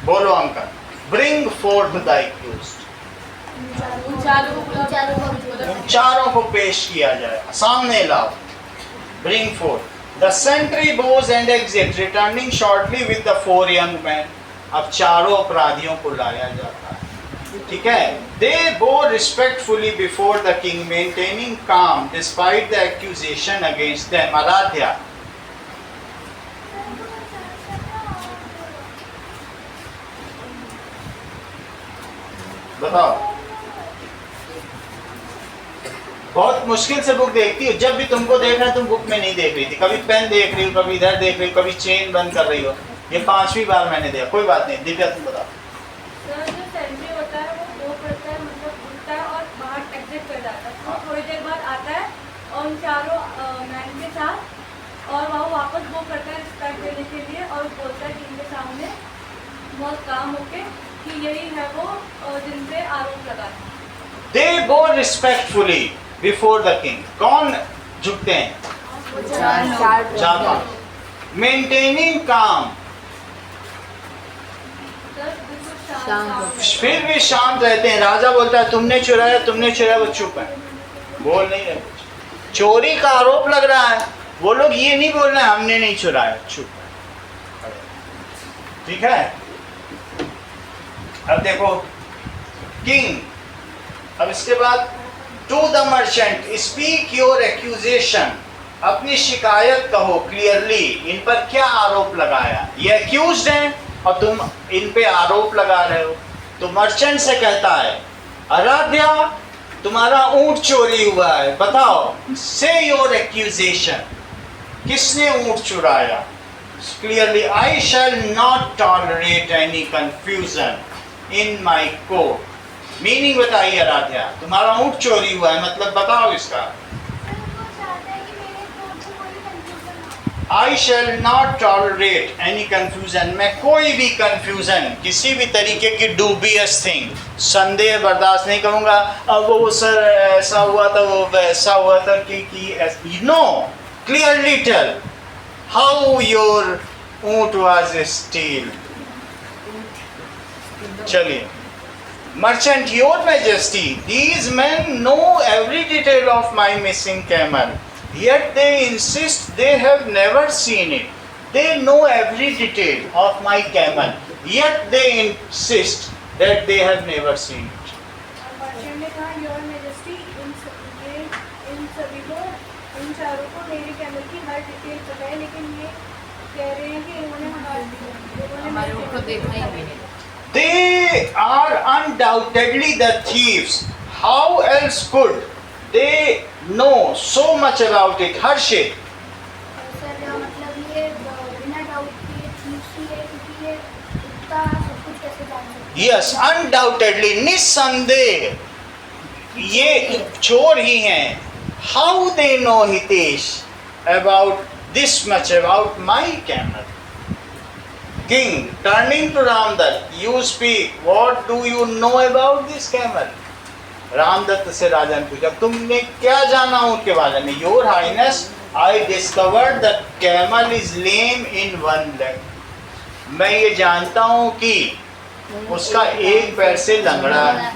बोलो uncle, bring forth the accused. चारों को पेश किया जाए, सामने लाओ। Bring forth. The sentry bows and exits, returning shortly with the 4 young men. अब चारों अपराधियों को लाया जाता है, ठीक है? They bow respectfully before the king, maintaining calm despite the accusation against them. Aaradhya, बताओ। बहुत मुश्किल से बुक देखती हो, जब भी तुमको देखना तुम बुक में नहीं देख रही थी, कभी पेन देख रही हो, कभी इधर देख रही हो, कभी चेन बंद कर रही हो। ये 5वीं बार मैंने देखा, कोई बात नहीं। दिव्या तुम बताओ। सर जो सेंट्री होता है वो पड़ता है, मतलब उठता है और बाहर एग्जिट कर जाता है। तो थोड़ी देर बाद आता है और उन चारों मैन के साथ, और वहाँ वापस वो करता है रिस्पेक्ट देने के लिए, और बोलता है कि इनके सामने बहुत काम होके कि यही है वो जिन पे आरोप लगा है। They bow respectfully before the king. कौन झुकते हैं? 4 मेंटेनिंग काम, फिर भी शांत रहते हैं। राजा बोलता है तुमने चुराया, तुमने चुराया, वो चुप है, बोल नहीं रहे। चोरी का आरोप लग रहा है, वो लोग ये नहीं बोल रहे हैं हमने नहीं चुराया, चुप है। ठीक है, अब देखो किंग। अब इसके बाद to the merchant speak your accusation, अपनी शिकायत कहो क्लियरली। इन पर क्या आरोप लगाया? ये एक्यूज्ड हैं और तुम इन पे आरोप लगा रहे हो। तो मर्चेंट से कहता है आराध्या तुम्हारा ऊंट चोरी हुआ है, बताओ, से योर एक्यूजेशन, किसने ऊंट चुराया? Clearly, I shall not tolerate any confusion in my court. Meaning बताइए आराध्या, तुम्हारा ऊंट चोरी हुआ है, मतलब बताओ इसका। I shall not tolerate any confusion, मैं कोई भी कंफ्यूजन, किसी भी तरीके की डूबियस थिंग, संदेह बर्दाश्त नहीं करूंगा। अब वो सर ऐसा हुआ था, वो वैसा हुआ था कि no, clearly tell how your ऊंट वाज स्टील। चलिए, merchant, your majesty, these men know every detail of my missing camel, yet they insist they have never seen it. They know every detail of my camel, yet they insist that they have never seen it. Merchant ने कहा your majesty, इन सभी को, इन चारों को मेरी camel की हर detail पता है, लेकिन ये कह रहे हैं कि इन्होंने हमारे ऊपर देखा ही नहीं। They are undoubtedly the thieves. How else could they know so much about it? Harshit. Sir मतलब ये बिना डाउट के ठीक ही है, क्योंकि ये इतना सब कुछ कैसे जान सकते हैं? Yes, undoubtedly, निस्संदेह ये चोर ही हैं। How they know, Hitesh, about this much about my camel? King, turning to Ramdat, you speak. What do you know about this camel? Ramdatt से राजा ने पूछा, तुमने क्या जाना उनके बारे में? Your Highness, I discovered that camel is lame in one leg. मैं ये जानता हूँ कि उसका एक पैर से लंगड़ा है।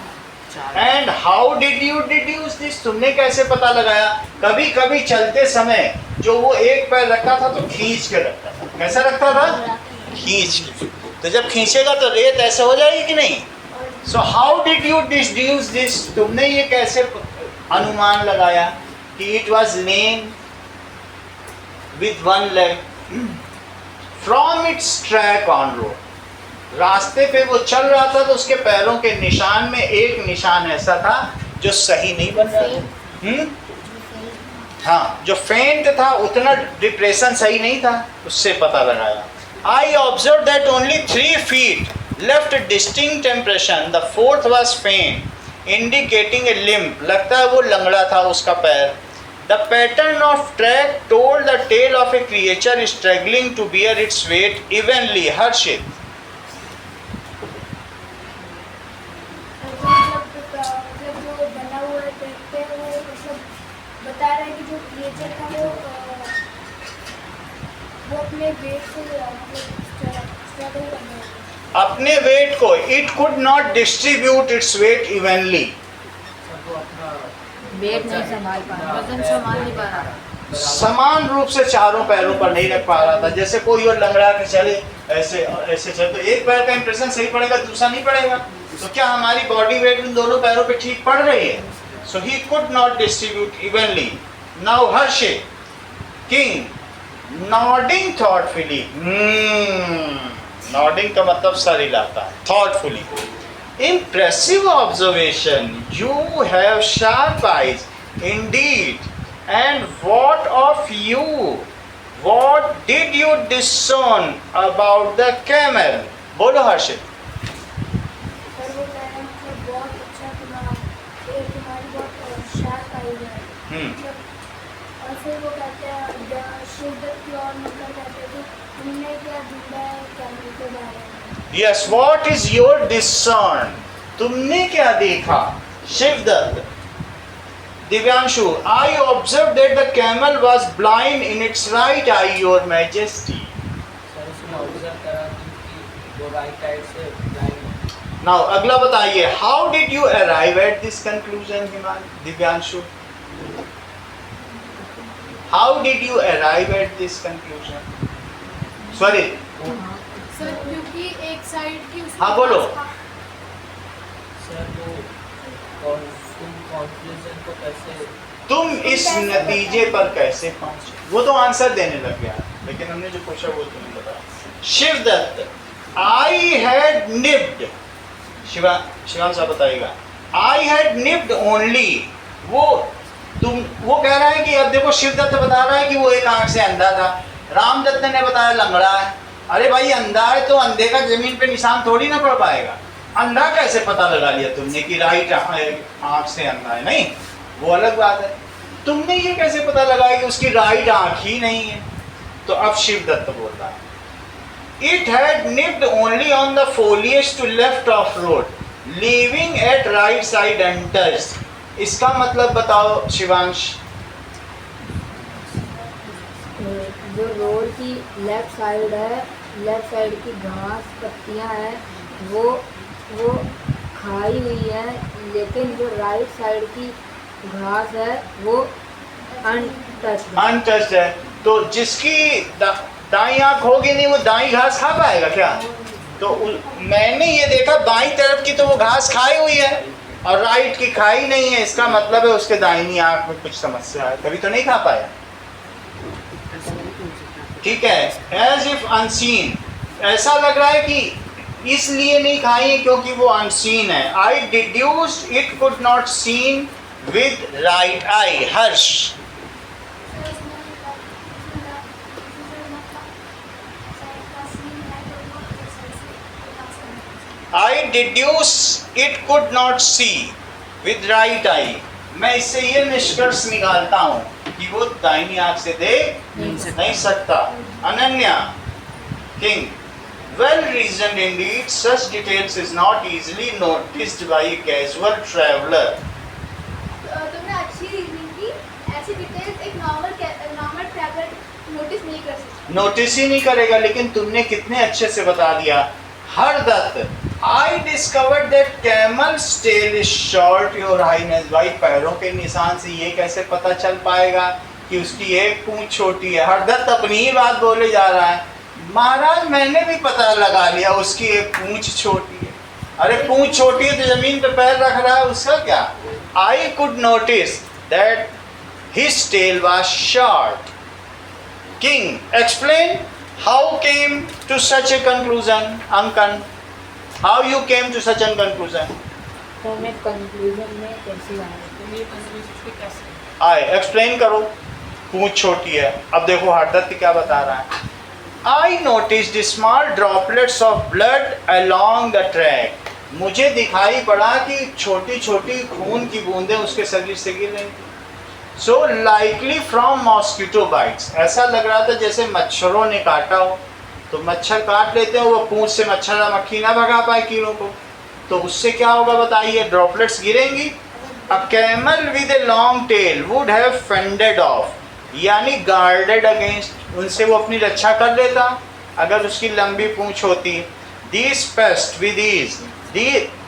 And how did you deduce this? तुमने कैसे पता लगाया? कभी कभी चलते समय जो वो एक पैर रखता था तो खींच के रखता था। कैसा रखता था? खींच के। तो जब खींचेगा तो रेत ऐसे हो जाएगी कि नहीं? So how did you deduce this? तुमने ये कैसे अनुमान लगाया कि it was lame with one leg from its track on road? रास्ते पे वो चल रहा था तो उसके पैरों के निशान में एक निशान ऐसा था जो सही नहीं बन रहा था। हाँ, जो फेंट था उतना डिप्रेशन सही नहीं था, उससे पता लगाया। I observed that only 3 feet left a distinct impression. The fourth was faint, indicating a limp. लगता है वो लंगड़ा था उसका पैर। The pattern of track told the tale of a creature struggling to bear its weight evenly. Harshit. मतलब जो बना हुआ है ट्रैक पे, वो मतलब बता रहा है कि जो क्रिएचर था वो अपने वेट से मतलब स्ट्रगल कर रहा है। अपने वेट को, it could not distribute its weight evenly. Weight नहीं संभाल पा रहा, वजन संभाल नहीं पा रहा, समान रूप से चारों पैरों पर नहीं रख पा रहा था। जैसे कोई और लंगड़ा के चले ऐसे ऐसे चले तो एक पैर का इंप्रेशन सही पड़ेगा, दूसरा नहीं पड़ेगा। तो क्या हमारी बॉडी वेट इन दोनों पैरों पे ठीक पड़ रही है? So he could not distribute evenly. Now Harshit, king, nodding thoughtfully. Nodding का मतलब सर हिलाता है, thoughtfully. Impressive observation. You have sharp eyes, indeed. And what of you? What did you discern about the camel? बोलो हर्षित। सर वो कह रहे हैं मतलब बहुत अच्छा तुम्हारी बहुत शार्प आई है। मतलब और फिर वो कहते हैं शिवदत्त की और मतलब कहते हैं कि तुमने क्या ढूंढा है कैमल के बारे में? Yes, what is your discern? तुमने क्या देखा? Shivdutt. Divyanshu, I observed that the camel was blind in its right eye, your majesty. Sir उसने ऑब्जर्व करा कि वो राइट साइड से ब्लाइंड नाउ अगला बताइए, how did you arrive at this conclusion Divyanshu? How did you arrive at this conclusion? Sorry, sir क्योंकि एक side की हाँ, बोलो। सर वो कंक्लूजन को कैसे तुम इस नतीजे पर कैसे पहुंचे? वो तो आंसर देने लग गया, लेकिन हमने जो पूछा वो तुम्हें बताया। Shivdutt, I had nipped, Shivan साहब बताइएगा, आई हैड निप्ड ओनली, वो कह रहा है कि अब देखो शिवदत्त बता रहा है कि वो एक आंख से अंधा था, रामदत्त ने बताया लंगड़ा है। अरे भाई अंधा है तो अंधे का जमीन पे निशान थोड़ी ना पड़ पाएगा, अंधा कैसे पता लगा लिया तुमने कि राइट आंख से अंधा है? नहीं, वो अलग बात है। तुमने ये कैसे पता लगाया कि उसकी राइट आंख ही नहीं है? तो अब शिवदत्त बोल रहा है, it had nipped only on the foliage to left of road, leaving at right side untouched. इसका मतलब बताओ शिवांश। जो रोड की लेफ्ट साइड है, लेफ्ट साइड की घास पत्तियां हैं वो खाई हुई है, लेकिन जो राइट साइड की घास है वो अनटच्ड है। तो जिसकी दाई आंख होगी नहीं वो दाई घास खा पाएगा क्या? तो मैंने ये देखा बाई तरफ की तो वो घास खाई हुई है और राइट की खाई नहीं है, इसका मतलब है उसके दाहिनी आंख में कुछ समस्या है, तभी तो नहीं खा पाया। ठीक है, एज इफ अनसीन, ऐसा लग रहा है कि इसलिए नहीं खाई क्योंकि वो अनसीन है। I deduced it could not seen with right eye. Harsh, I deduce it could not see with right eye. मैं इससे ये निष्कर्ष निकालता हूं कि वो दाहिनी आंख से देख नहीं सकता। Ananya, king, well reasoned indeed, such details is not easily noticed by a casual traveler. तुमने अच्छी रीजनिंग की, ऐसी डिटेल्स एक नॉर्मल ट्रैवलर नोटिस नहीं कर सकता। नोटिस ही नहीं करेगा, लेकिन तुमने कितने अच्छे से बता दिया। Hardatt, I discovered that camel's tail is short, your highness। भाई पैरों के निशान से ये कैसे पता चल पाएगा कि उसकी एक पूंछ छोटी है? हरदत्त अपनी ही बात बोले जा रहा है, महाराज मैंने भी पता लगा लिया उसकी एक पूंछ छोटी है। अरे पूंछ छोटी है तो जमीन पे पैर रख रहा है, उसका क्या? I could notice that his tail was short। King, explain how came to such a conclusion। Ankan, how you came to such a conclusion? तो मैं कंक्लूजन में कैसे आया? तुम ये कंक्लूजन पे कैसे? आए एक्सप्लेन करो। पूंछ छोटी है। अब देखो हरदत्त क्या बता रहा है। I noticed small droplets of blood along the track। मुझे दिखाई पड़ा कि छोटी छोटी खून की बूंदें उसके शरीर से गिर रही थी। So likely from mosquito bites। ऐसा लग रहा था जैसे मच्छरों ने काटा हो। तो मच्छर काट लेते हैं, वो पूंछ से मच्छर मक्खी ना भगा पाए कीड़ों को, तो उससे क्या होगा बताइए? Droplets गिरेंगी। A camel with a long tail would have fended off, यानी guarded against, उनसे वो अपनी रक्षा कर लेता अगर उसकी लंबी पूंछ होती। These pests with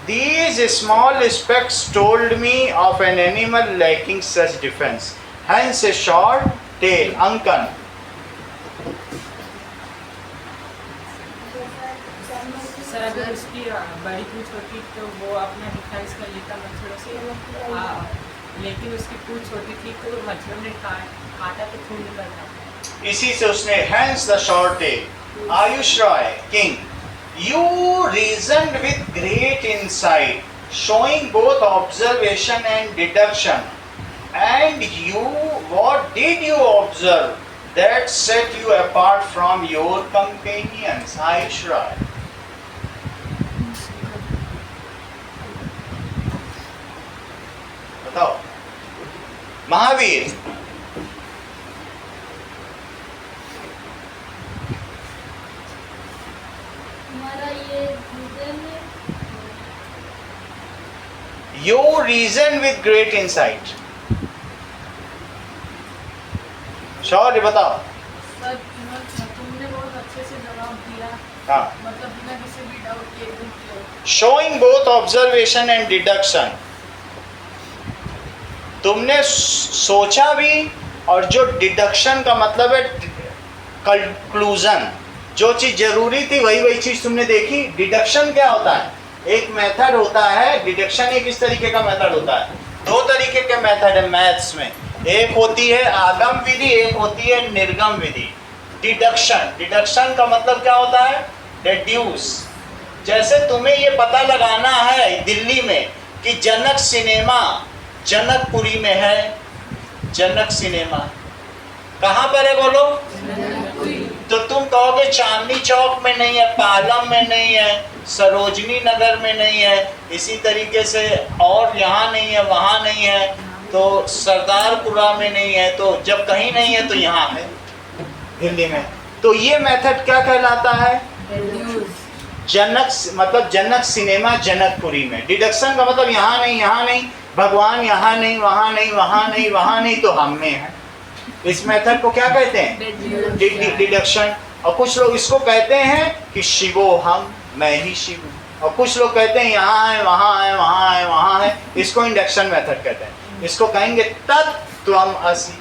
these small specks told me of an animal lacking such defense, hence a short tail। Ankan, sir अगर उसकी बड़ी पूंछ होती तो वो अपना डिफेंस कर लेता मच्छरों से, लेकिन उसकी पूंछ छोटी थी तो मच्छरों ने काटा तो खून निकलता। इसी से उसने hence the short tail। Ayush Roy, king, you reasoned with great insight, showing both observation and deduction, and what did you observe that set you apart from your companions? Ayush Roy, बताओ। महावीर, हमारा ये रीजन है, you reason with great insight। शौर्य बताओ। Sir तुमने बहुत अच्छे से जवाब दिया, हाँ, मतलब बिना किसी भी डाउट के एकदम clear. Showing both observation and deduction. तुमने सोचा भी, और जो डिडक्शन का मतलब है कंक्लूजन, जो चीज़ जरूरी थी वही चीज़ तुमने देखी। डिडक्शन क्या होता है? एक मेथड होता है डिडक्शन। एक इस तरीके का मेथड होता है। दो तरीके के मेथड है मैथ्स में, एक होती है आगम विधि, एक होती है निर्गम विधि। डिडक्शन का मतलब क्या होता है? डिड्यूस। जैसे तुम्हें ये पता लगाना है दिल्ली में कि जनक सिनेमा जनकपुरी में है। जनक सिनेमा कहाँ पर है बोलो? तो तुम कहोगे चांदनी चौक में नहीं है, पालम में नहीं है, सरोजनी नगर में नहीं है, इसी तरीके से और यहाँ नहीं है, वहाँ नहीं है, तो सरदारपुरा में नहीं है, तो जब कहीं नहीं है तो यहाँ है दिल्ली में। तो ये मेथड क्या कहलाता है? जनक मतलब जनक सिनेमा जनकपुरी में। डिडक्शन का मतलब यहाँ नहीं, भगवान यहाँ नहीं, वहाँ नहीं, वहाँ नहीं, वहाँ नहीं, तो हम में है। इस मेथड को क्या कहते हैं? डिडक्शन। और कुछ लोग इसको कहते हैं कि शिवो हम, मैं ही शिव हूँ। और कुछ लोग कहते हैं यहाँ है, वहाँ है, वहाँ है, वहाँ है, इसको इंडक्शन मेथड कहते हैं। इसको कहेंगे तत्त्वम असि।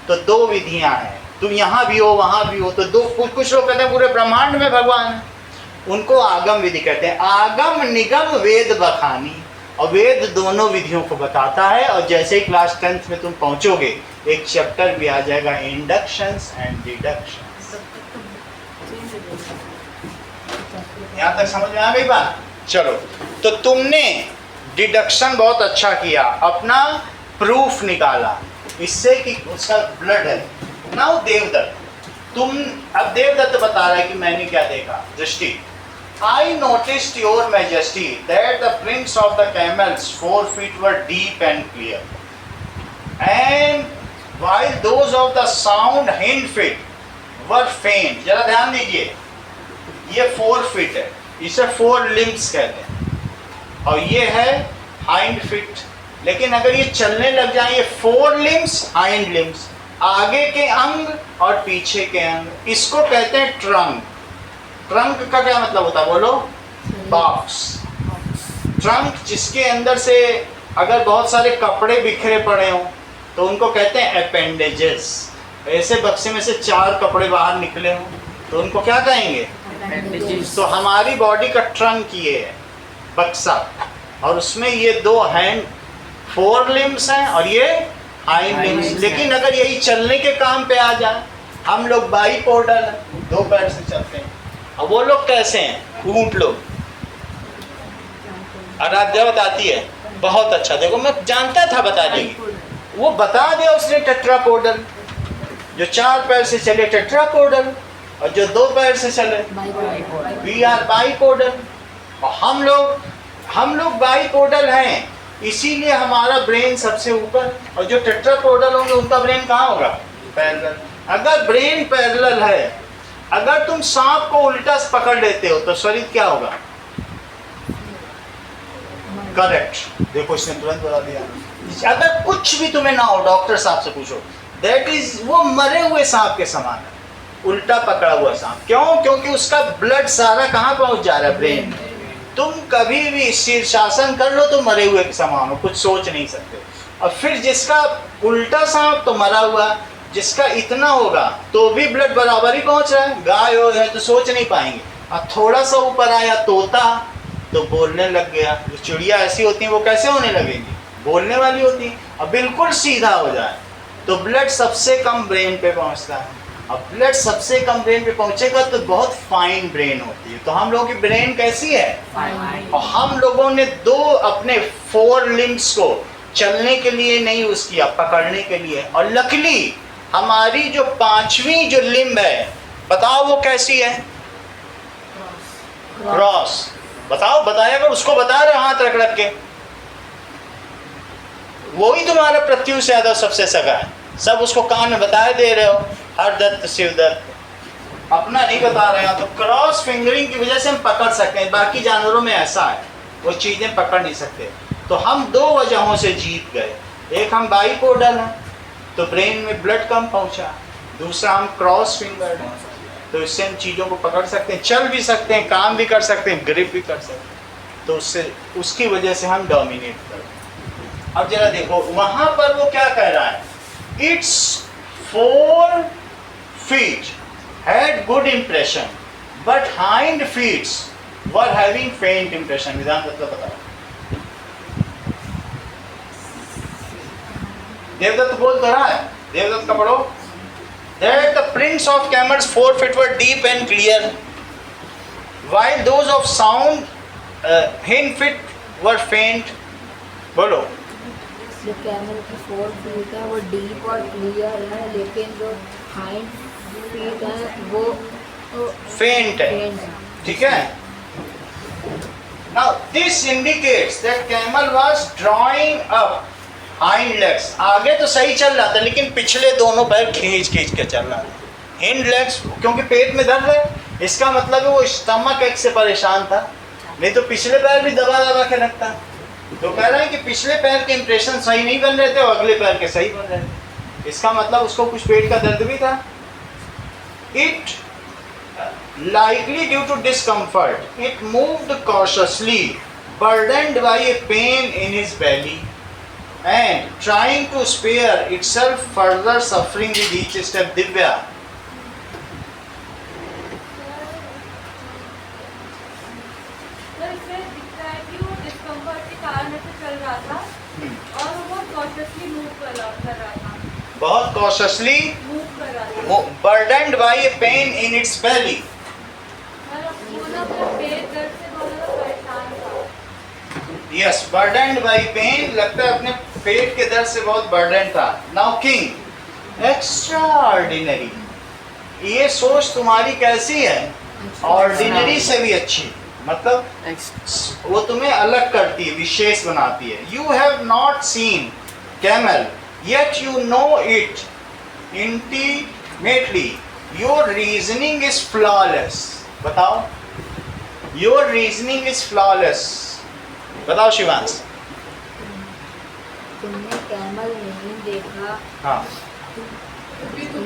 तो दो विधियाँ हैं, तुम यहाँ भी हो वहाँ भी हो, तो दो। कुछ लोग कहते हैं पूरे ब्रह्मांड में भगवान है, उनको आगम विधि कहते हैं। आगम निगम वेद बखानी, और वेद दोनों विधियों को बताता है। और जैसे ही क्लास 10th में तुम पहुंचोगे एक चैप्टर भी आ जाएगा, इंडक्शंस एंड डिडक्शंस। यहाँ तक समझ में आ गई बात? चलो, तो तुमने डिडक्शन बहुत अच्छा किया, अपना प्रूफ निकाला इससे कि उसका ब्लड है। नाउ देवदत्त, तुम अब देवदत्त बता रहा है कि मैंने क्या देखा। दृष्टि, I noticed your majesty that the prints of the camel's 4 feet were deep and clear, and while those of the sound hind feet were faint. जरा ध्यान दीजिए, ये 4 feet है, इसे 4 limbs कहते हैं, और ये है hind feet। लेकिन अगर ये चलने लग जाए, ये 4 limbs hind limbs, आगे के अंग और पीछे के अंग, इसको कहते हैं ट्रंक। ट्रंक का क्या मतलब होता है बोलो? बॉक्स। ट्रंक जिसके अंदर से अगर बहुत सारे कपड़े बिखरे पड़े हों तो उनको कहते हैं अपेंडेजेस। ऐसे बक्से में से 4 कपड़े बाहर निकले हों तो उनको क्या कहेंगे? तो हमारी बॉडी का ट्रंक ये है, बक्सा, और उसमें ये 2 हैंड 4 लिम्स हैं और ये हाइंड लिम्स। लेकिन अगर यही चलने के काम पे आ जाए, हम लोग बाइपोडल, 2 पैर से चलते हैं, और वो लोग कैसे हैं? ऊंट लोग। आराध्या बताती है बहुत अच्छा, देखो मैं जानता था बता देगी, वो बता दिया उसने टेट्रापोडल। जो 4 पैर से चले टेट्रापोडल, और जो 2 पैर से चले वी आर बाइपोडल। और हम लोग बाइपोडल हैं, इसीलिए हमारा ब्रेन सबसे ऊपर, और जो टेट्रापोडल होंगे उनका ब्रेन कहाँ होगा? पैरेलल। अगर ब्रेन पैरेलल है, अगर तुम सांप को उल्टा पकड़ लेते हो तो शरीर क्या होगा? करेक्ट। देखो इसने तुरंत बता दिया। अगर कुछ भी तुम्हें ना हो, डॉक्टर साहब से पूछो, दैट इज, वो मरे हुए सांप के समान है, उल्टा पकड़ा हुआ सांप। क्यों? क्योंकि उसका ब्लड सारा कहाँ पहुंच जा रहा है? ब्रेन। तुम कभी भी शीर्षासन कर लो तो मरे हुए के समान हो, कुछ सोच नहीं सकते। और फिर जिसका उल्टा सांप तो मरा हुआ, जिसका इतना होगा तो भी ब्लड बराबर ही पहुंच रहा है। गाय हो है तो सोच नहीं पाएंगे, और थोड़ा सा ऊपर आया तोता तो बोलने लग गया। जो चिड़िया ऐसी होती हैं वो कैसे होने लगेंगी? बोलने वाली होती हैं। और बिल्कुल सीधा हो जाए तो ब्लड सबसे कम ब्रेन पे पहुंचता है। अब ब्लड सबसे कम ब्रेन पे पहुंचेगा तो बहुत फाइन ब्रेन होती है। तो हम लोगों की ब्रेन कैसी है? और हम लोगों ने 2 अपने 4 लिम्स को चलने के लिए नहीं यूज किया, पकड़ने के लिए। और लकीली हमारी जो 5वीं जो लिम्ब है, बताओ वो कैसी है? क्रॉस। बताओ, बताया अगर उसको बता रहे हाथ रख रख के, वो ही तुम्हारा प्रत्युष यादव सबसे सगा है। सब उसको कान में बताए दे रहे हो, हरदत्त शिवदत्त, अपना नहीं बता रहे हो। तो क्रॉस फिंगरिंग की वजह से हम पकड़ सकते हैं, बाकी जानवरों में ऐसा है वो चीज़ें पकड़ नहीं सकते। तो हम 2 वजहों से जीत गए। एक हम बाइपोडल हैं तो ब्रेन में ब्लड कम पहुंचा, दूसरा हम क्रॉस फिंगर हैं तो इससे हम चीज़ों को पकड़ सकते हैं, चल भी सकते हैं, काम भी कर सकते हैं, ग्रिप भी कर सकते हैं। तो उससे उसकी वजह से हम डोमिनेट करते हैं। अब जरा देखो वहां पर वो क्या कह रहा है, it's 4 feet had good impression but hind feet were having faint impression। विधान मतलब बताओ। देवदत्त बोल तो रहा है, देवदत्त का पढ़ो। That the prints of camels 4 feet were deep and clear, while those of sound hind feet were faint। बोलो। जो कैमल की 4 फीट है वो डीप और क्लियर है, लेकिन जो हाइंड फीट है वो फेंट है, फेंट है। ठीक है। Now this indicates that camel was drawing up hind legs। आगे तो सही चल रहा था लेकिन पिछले दोनों पैर खींच खींच के चल रहा था। हिंड लेग्स क्योंकि पेट में दर्द है, इसका मतलब है वो स्टमक एक से परेशान था, नहीं तो पिछले पैर भी दबा दबा के रखता। तो कह रहे हैं कि पिछले पैर के इंप्रेशन सही नहीं बन रहे थे और अगले पैर के सही बन रहे थे, इसका मतलब उसको कुछ पेट का दर्द भी था। It likely due to discomfort, it moved cautiously, burdened by a pain in his belly, and trying to spare itself further suffering with each step। Divya, तो इससे दिखता है कि वो डिस्कम्फर्ट के कारण ऐसे चल रहा था और वो बहुत कॉन्शियसली मूव कर रहा था, बहुत cautiously मूव कर रहा था। burdened by a pain in its belly। वो ना अपने पेट दर्द से बहुत ज़्यादा परेशान था। Yes, burdened by pain, लगता है अपने पेट के दर्द से बहुत burdened था। Now king, extraordinary, ये सोच तुम्हारी कैसी है? ऑर्डिनरी से भी अच्छी, मतलब वो तुम्हें अलग करती है, विशेष बनाती है। You have not seen camel, yet you know it intimately. Your reasoning is flawless। बताओ, your reasoning is flawless। बताओ शिवांश। तुमने कैमल नहीं देखा, हाँ,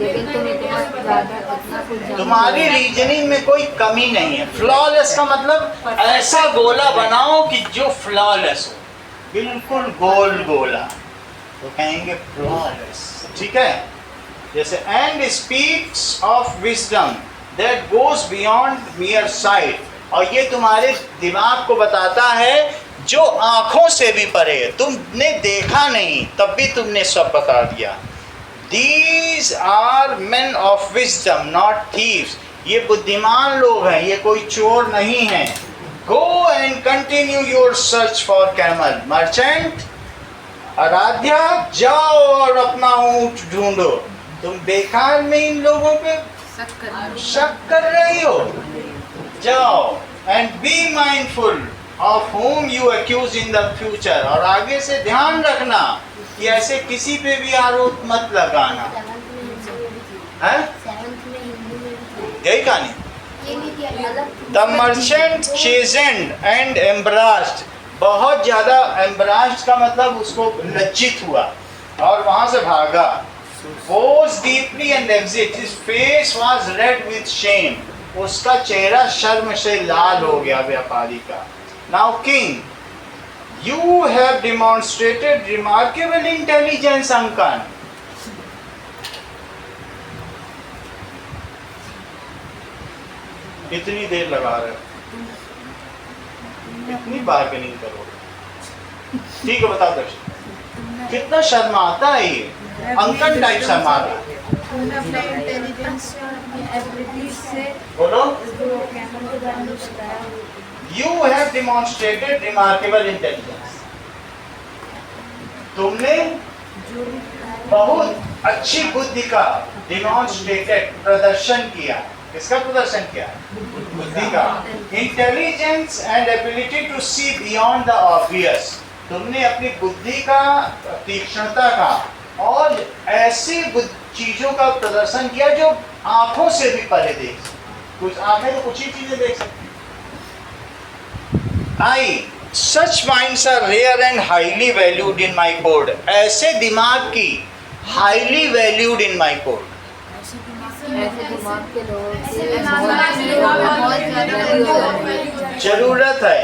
लेकिन तुम इतना ज़्यादा इतना कुछ जानते तुम्हारी हो। रीजनिंग में कोई कमी नहीं है। फ्लॉलेस का मतलब ऐसा गोला बनाओ कि जो फ्लॉलेस हो, बिल्कुल गोल गोला, तो कहेंगे फ्लॉलेस, ठीक है। जैसे and speaks of wisdom that goes beyond मियर site, और ये तुम्हारे दिमाग को बताता है जो आंखों से भी परे है, तुमने देखा नहीं तब भी तुमने सब बता दिया। These are men of wisdom, not thieves। ये बुद्धिमान लोग हैं, ये कोई चोर नहीं है। Go and continue your search for camel। Merchant, Aaradhya, जाओ और अपना ऊंट ढूंढो। तुम बेकार में इन लोगों पे शक कर रही हो, जाओ। And be mindful of whom you accuse in the future। और आगे से ध्यान रखना कि ऐसे किसी पे भी आरोप मत लगाना। है यही कहानी। The merchant chastened and embarrassed, बहुत ज्यादा embarrassed का मतलब उसको लज्जित हुआ और वहां से भागा। Rose deeply and exit, his face was red with shame, उसका चेहरा शर्म से लाल हो गया व्यापारी का। Now king, you have demonstrated remarkable intelligence, Ankan। कितनी देर लगा रहे हो, कितनी बार्गेनिंग करोगे? ठीक है, बताओ दर्शक, कितना शर्माता है ये, अंकन टाइप शर्मा रहा है। अपने इंटेलिजेंस और अपनी एबिलिटीज से बोलो। जो कैमल के बारे में बताया, You have demonstrated remarkable intelligence। तुमने बहुत अच्छी बुद्धि का demonstrated प्रदर्शन किया। किसका प्रदर्शन किया? बुद्धि का। Intelligence and ability to see beyond the obvious। तुमने अपनी बुद्धि का, तीक्ष्णता का और ऐसी चीजों का प्रदर्शन किया जो आंखों से भी परे देख सकती। कुछ आंखें तो कुछ ही चीजें देख सकती। such minds are rare and highly valued in my court। ऐसे दिमाग की highly valued in my court। ऐसे दिमाग के लोगों ऐसे की दिमाग के लोगों की बहुत ज़्यादा जरूरत है।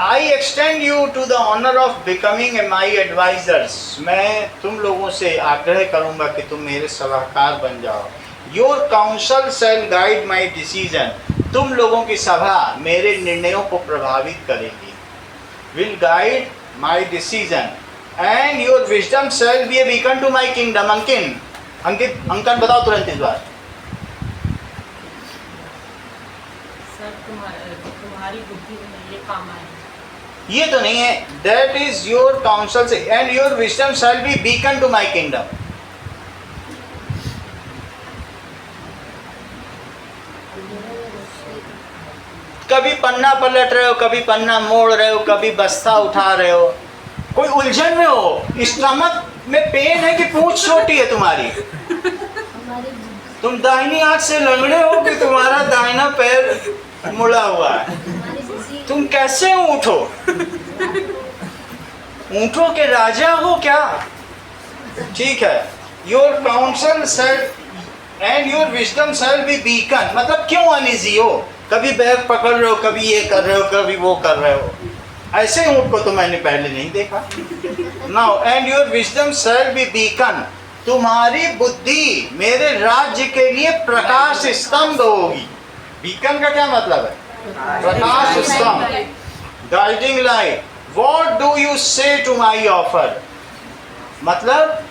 I extend you to the honor of becoming my advisors. मैं तुम लोगों से आग्रह करूंगा कि तुम मेरे सलाहकार बन जाओ. Your counsel shall guide my decision. तुम लोगों की सभा मेरे निर्णयों को प्रभावित करेगी. Will guide my decision. And your wisdom shall be a beacon to my kingdom. अंकन बताओ तुरंत इस बार. सर तुम्हारी बुद्धि में ये काम आए. ये तो नहीं है. That is your counsel and your wisdom shall be beacon to my kingdom. कभी पन्ना पलट रहे हो, कभी पन्ना मोड़ रहे हो, कभी बस्ता उठा रहे हो, कोई उलझन में हो, स्टमक में पेन है कि पूंछ छोटी है तुम्हारी, तुम दाहिनी हाथ से लंगड़े हो कि तुम्हारा दाहिना पैर मुड़ा हुआ है, तुम कैसे ऊँटो? ऊँटों के राजा हो क्या? ठीक है. Your counsel shall and your wisdom shall be beacon. मतलब क्यों अनईजी हो? कभी बैग पकड़ रहे हो, कभी ये कर रहे हो, कभी वो कर रहे हो. ऐसे ऊँट को तो मैंने पहले नहीं देखा. Now and your wisdom shall be beacon. तुम्हारी बुद्धि मेरे राज्य के लिए प्रकाश स्तंभ होगी. बीकन का क्या मतलब है? प्रकाश स्तंभ. Guiding light. What do you say to my offer? मतलब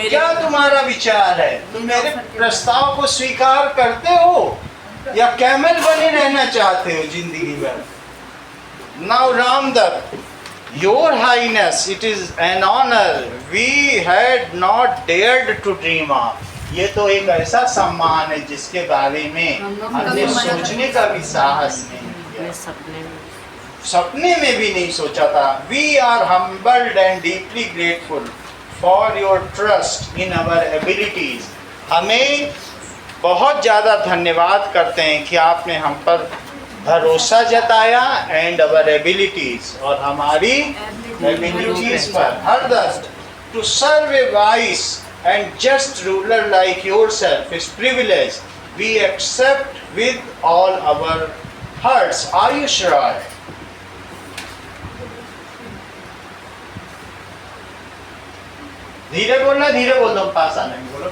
क्या तुम्हारा विचार है? तुम मेरे प्रस्ताव को स्वीकार करते हो या कैमल बने रहना चाहते हो जिंदगी भर? Now Ramdat, Your Highness, it is an honor we had not dared to dream of. ये तो एक ऐसा सम्मान है जिसके बारे में हमने सोचने का भी साहस नहीं किया, सपने में भी नहीं सोचा था. We are humbled and deeply grateful for your trust in our abilities. हमें बहुत ज़्यादा धन्यवाद करते हैं कि आपने हम पर भरोसा जताया and our abilities, और हमारी abilities पर. हरदस्त, to serve a wise and just ruler like yourself is privilege. We accept with all our hearts. Are you sure? धीरे बोलना, धीरे बोल दो, पास आने में बोलो.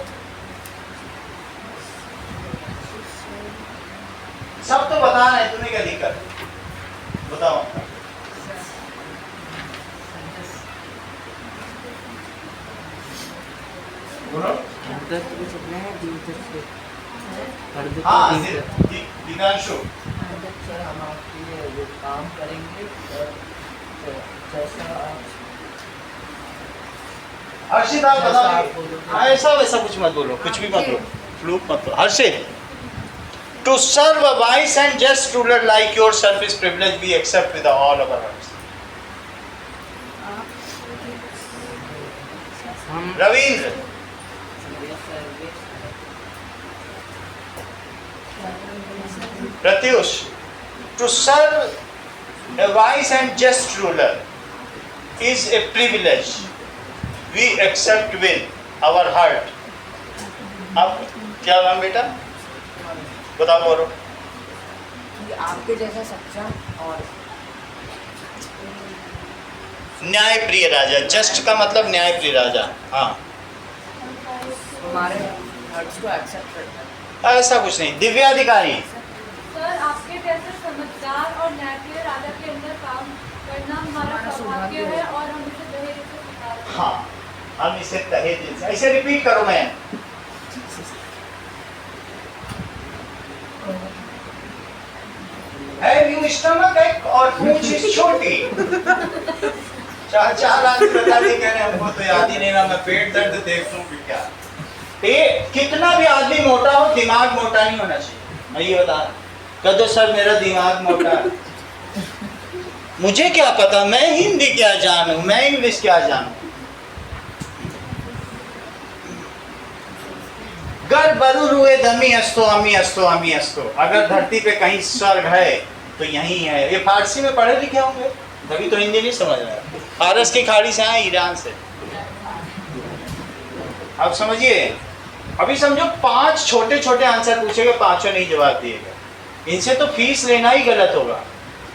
सब तो बता रहे हैं, तुम्हें क्या दिक्कत? बताओ. बोलो. हाँ, दिनांशु. हम आपके लिए काम करेंगे जैसा हर्षित आप बताओ. ऐसा वैसा कुछ मत बोलो, कुछ भी मत बोलो, फ्लूक मत बोलो. हर्षित, to serve a wise and just ruler like yourself is privilege we accept with all our hearts. Ravindra, Pratyush, to serve a wise and just ruler is a privilege we accept with our heart. अब क्या नाम बेटा? बताओ बोलो. आपके जैसा सच्चा और न्याय प्रिय राजा. जस्ट का मतलब न्याय प्रिय राजा. हाँ, हमारे हर्ट्स को एक्सेप्ट करता है. ऐसा कुछ नहीं. दिव्याधिकारी. सर, आपके जैसे समझदार और न्यायप्रिय राजा के अंदर काम करना हमारा सौभाग्य है और हम इसे दहेज से स्वीकार करते हैं. हाँ, हम इसे तहे दिल से. ऐसे रिपीट करो. मैं है न्यू स्टमक है और पूंछ छोटी. चार आदमी बता दे कह रहे हमको तो याद ही नहीं रहा. मैं पेट दर्द देख लूं फिर क्या. पेट कितना भी आदमी मोटा हो, दिमाग मोटा नहीं होना चाहिए. मैं ये बता रहा. कह दो सर मेरा दिमाग मोटा है. मुझे क्या पता, मैं हिंदी क्या जानूं, मैं इंग्लिश क्या जानूं. गर बरुर हुए धमी अस्तो अमी अस्तो अमी अस्तो. अगर धरती पे कहीं स्वर्ग है तो यही है. ये फारसी में पढ़े लिखे होंगे, तभी तो हिंदी नहीं समझ रहा. फारस की खाड़ी से आए, ईरान से. अब समझिए. अभी समझो 5 छोटे छोटे आंसर पूछेगा, 5 नहीं जवाब दिएगा. इनसे तो फीस लेना ही गलत होगा.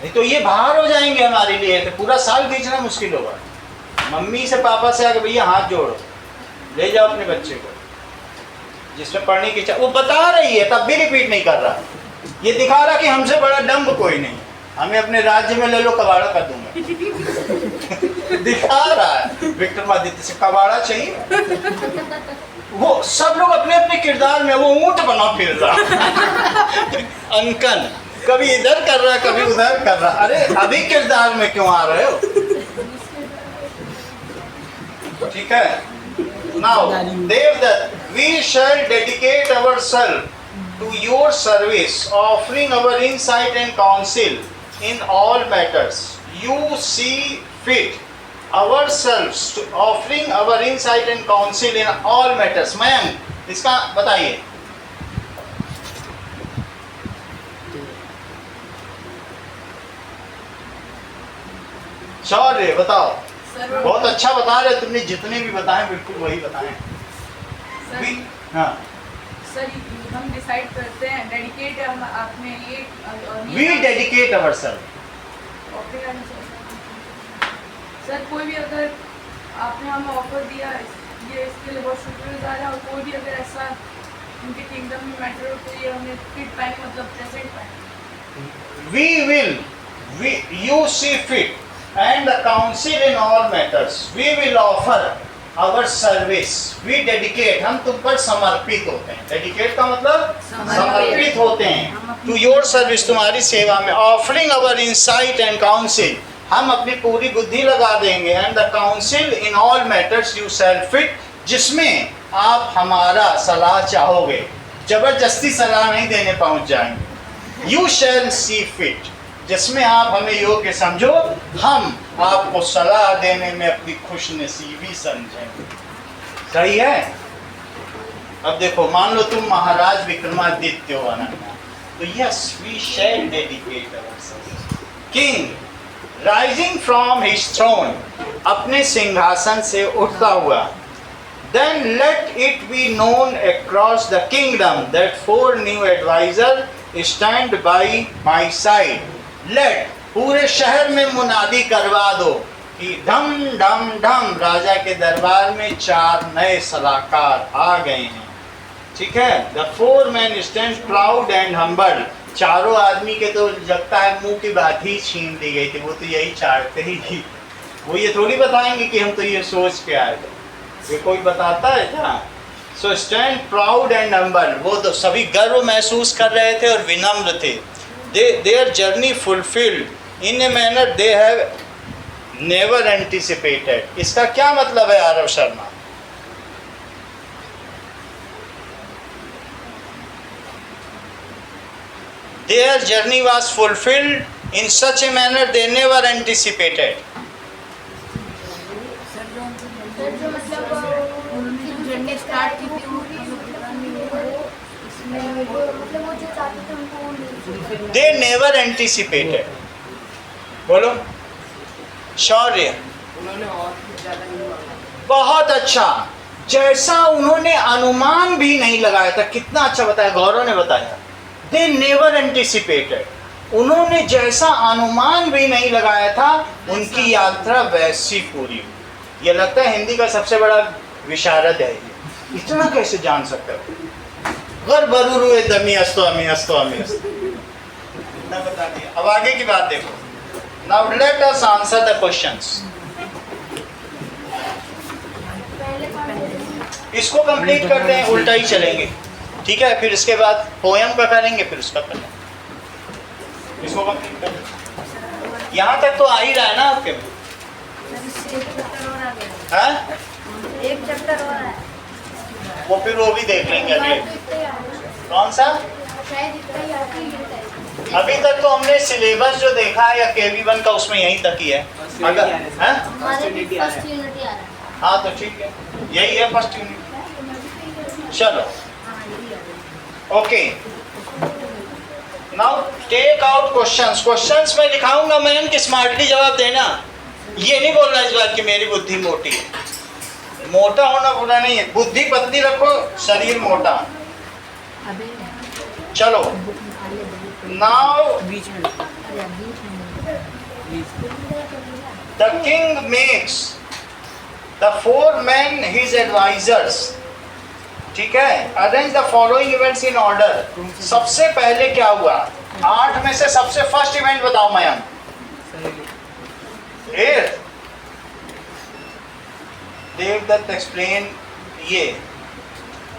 नहीं तो ये बाहर हो जाएंगे हमारे लिए, तो पूरा साल खींचना मुश्किल होगा। मम्मी से पापा से आके भैया हाथ जोड़ो, ले जाओ अपने बच्चे को जिसमें पढ़ने की वो बता रही है तब भी रिपीट नहीं कर रहा। ये दिखा रहा कि हमसे बड़ा डम्ब कोई नहीं, हमें अपने राज्य में ले लो कबाड़ा कर दूंगा। दिखा रहा है विक्रमादित्य से कबाड़ा चाहिए। वो सब लोग अपने अपने किरदार में, वो ऊंट बना फिर रहा अंकन, कभी इधर कर रहा कभी उधर कर रहा। अरे अभी किरदार में क्यों आ रहे हो? ठीक है। Now Devdutt, we shall dedicate ourselves to your service, offering our insight and counsel in all matters you see fit. Ourselves to offering our insight and counsel in all matters. Mayank, इसका बताइए। शौर्य बताओ। बहुत अच्छा बता रहे तुमने, जितने भी बताए बिल्कुल वही बताए। हाँ सर, हम डिसाइड करते हैं, डेडिकेट हम अपने लिए, वी डेडिकेट अवरसेल्फ। सर कोई भी अगर आपने हमें ऑफर दिया, ये इसके लिए बहुत शुक्रगुजार है। और कोई भी अगर ऐसा उनके किंगडम में मैटर हो तो ये हमें फिट पाएंगे, मतलब प्रेजेंट पाएंगे। We will, you see fit and the counsel in all matters. We will offer our service. We dedicate, हम तुम पर समर्पित होते हैं। Dedicate का मतलब समर्पित होते हैं। To your service, तुम्हारी सेवा में। Offering our insight and counsel, हम अपनी पूरी बुद्धि लगा देंगे। And the counsel in all matters you shall fit, जिसमें आप हमारा सलाह चाहोगे, जबरदस्ती सलाह नहीं देने पहुंच जाएंगे। You shall see fit, जिसमें आप हमें योग्य समझो, हम आपको सलाह देने में अपनी खुशनसीबी समझेंगे। सही है? अब देखो, मान लो तुम महाराज विक्रमादित्य हो अनन्या, तो yes, we shall dedicate ourselves. King rising from his throne, अपने सिंहासन से उठता हुआ, then let it be known across the kingdom that 4 new advisors stand by my side. Let, पूरे शहर में मुनादी करवा दो कि ढम ढम ढम, राजा के दरबार में 4 नए सलाहकार आ गए हैं। ठीक है। The 4 men stand proud and humble, चारों आदमी के तो लगता है मुंह की बात ही छीन ली गई थी, वो तो यही चाहते ही थी। वो ये थोड़ी बताएंगे कि हम तो ये सोच के आए थे, ये कोई बताता है क्या? So stand proud and humble, वो तो सभी गर्व महसूस कर रहे थे और विनम्र थे। Their journey fulfilled in a manner they have never anticipated. इसका क्या मतलब है Aarav Sharma? Their journey was fulfilled in such a manner they never anticipated. Journey start की थी, मतलब वो जो चाहते थे उनको वो नहीं। They never anticipated. बोलो। शौर्य, उन्होंने और कुछ ज़्यादा नहीं मांगा। बहुत अच्छा, जैसा उन्होंने अनुमान भी नहीं लगाया था। कितना अच्छा बताया, गौरव ने बताया। They never anticipated, उन्होंने जैसा अनुमान भी नहीं लगाया था, उनकी यात्रा वैसी पूरी हुई। ये लगता है हिंदी का सबसे बड़ा विशारद है ये, इतना कैसे जान सकते हो? गर बरूर हुए दमी अस्तो अमी अस्तो अमी अस्तो, इतना बता दिया। अब आगे की बात देखो। Now let us answer the questions. इसको कंप्लीट करते हैं, उल्टा ही चलेंगे। ठीक है, फिर इसके बाद पोयम का करेंगे, फिर उसका करेंगे। इसको कंप्लीट करेंगे। यहाँ तक तो आ ही रहा है ना आपके? हाँ? एक चैप्टर और है, वो फिर वो भी देख लेंगे अगले। कौन सा? शायद इतना ही आती है। अभी तक तो हमने सिलेबस जो देखा है या KV1 का, उसमें यहीं तक ही है। अगर हाँ? हमारे भी फर्स्ट यूनिट ही आ रहा है। हाँ तो ठीक है, यही है फर्स्ट यूनिट। चलो okay, now take out questions. Questions में लिखाऊंगा मैं कि स्मार्टली जवाब देना। ये नहीं बोलना इस बात कि मेरी बुद्धि मोटी है। मोटा होना बुरा नहीं है, बुद्धि पतली रखो, शरीर मोटा। चलो नाउ बीच में the king makes the 4 men his advisors. ठीक है, arrange the following events in order. सबसे पहले क्या हुआ? 8 में से सबसे फर्स्ट इवेंट बताओ मैम. देवदत्त एक्सप्लेन. ये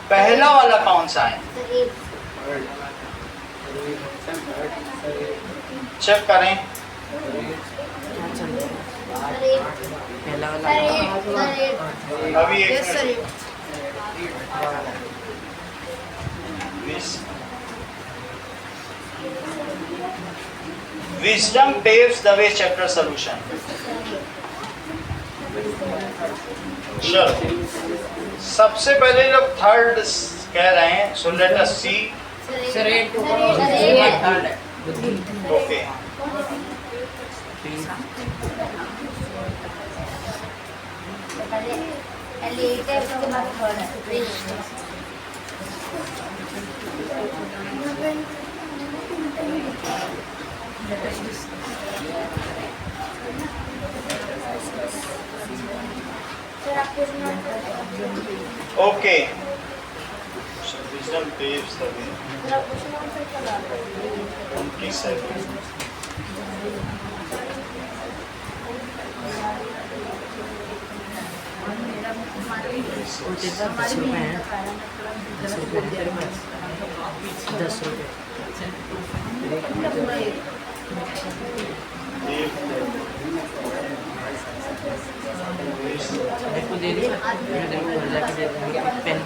पहला वाला कौन सा है? चेक करें. अभी एक Wisdom paves the way chapter solution. चलो, सबसे पहले लोग थर्ड कह रहे हैं, so let us see. Okay. Okay. So wisdom paves the way. 27. Pen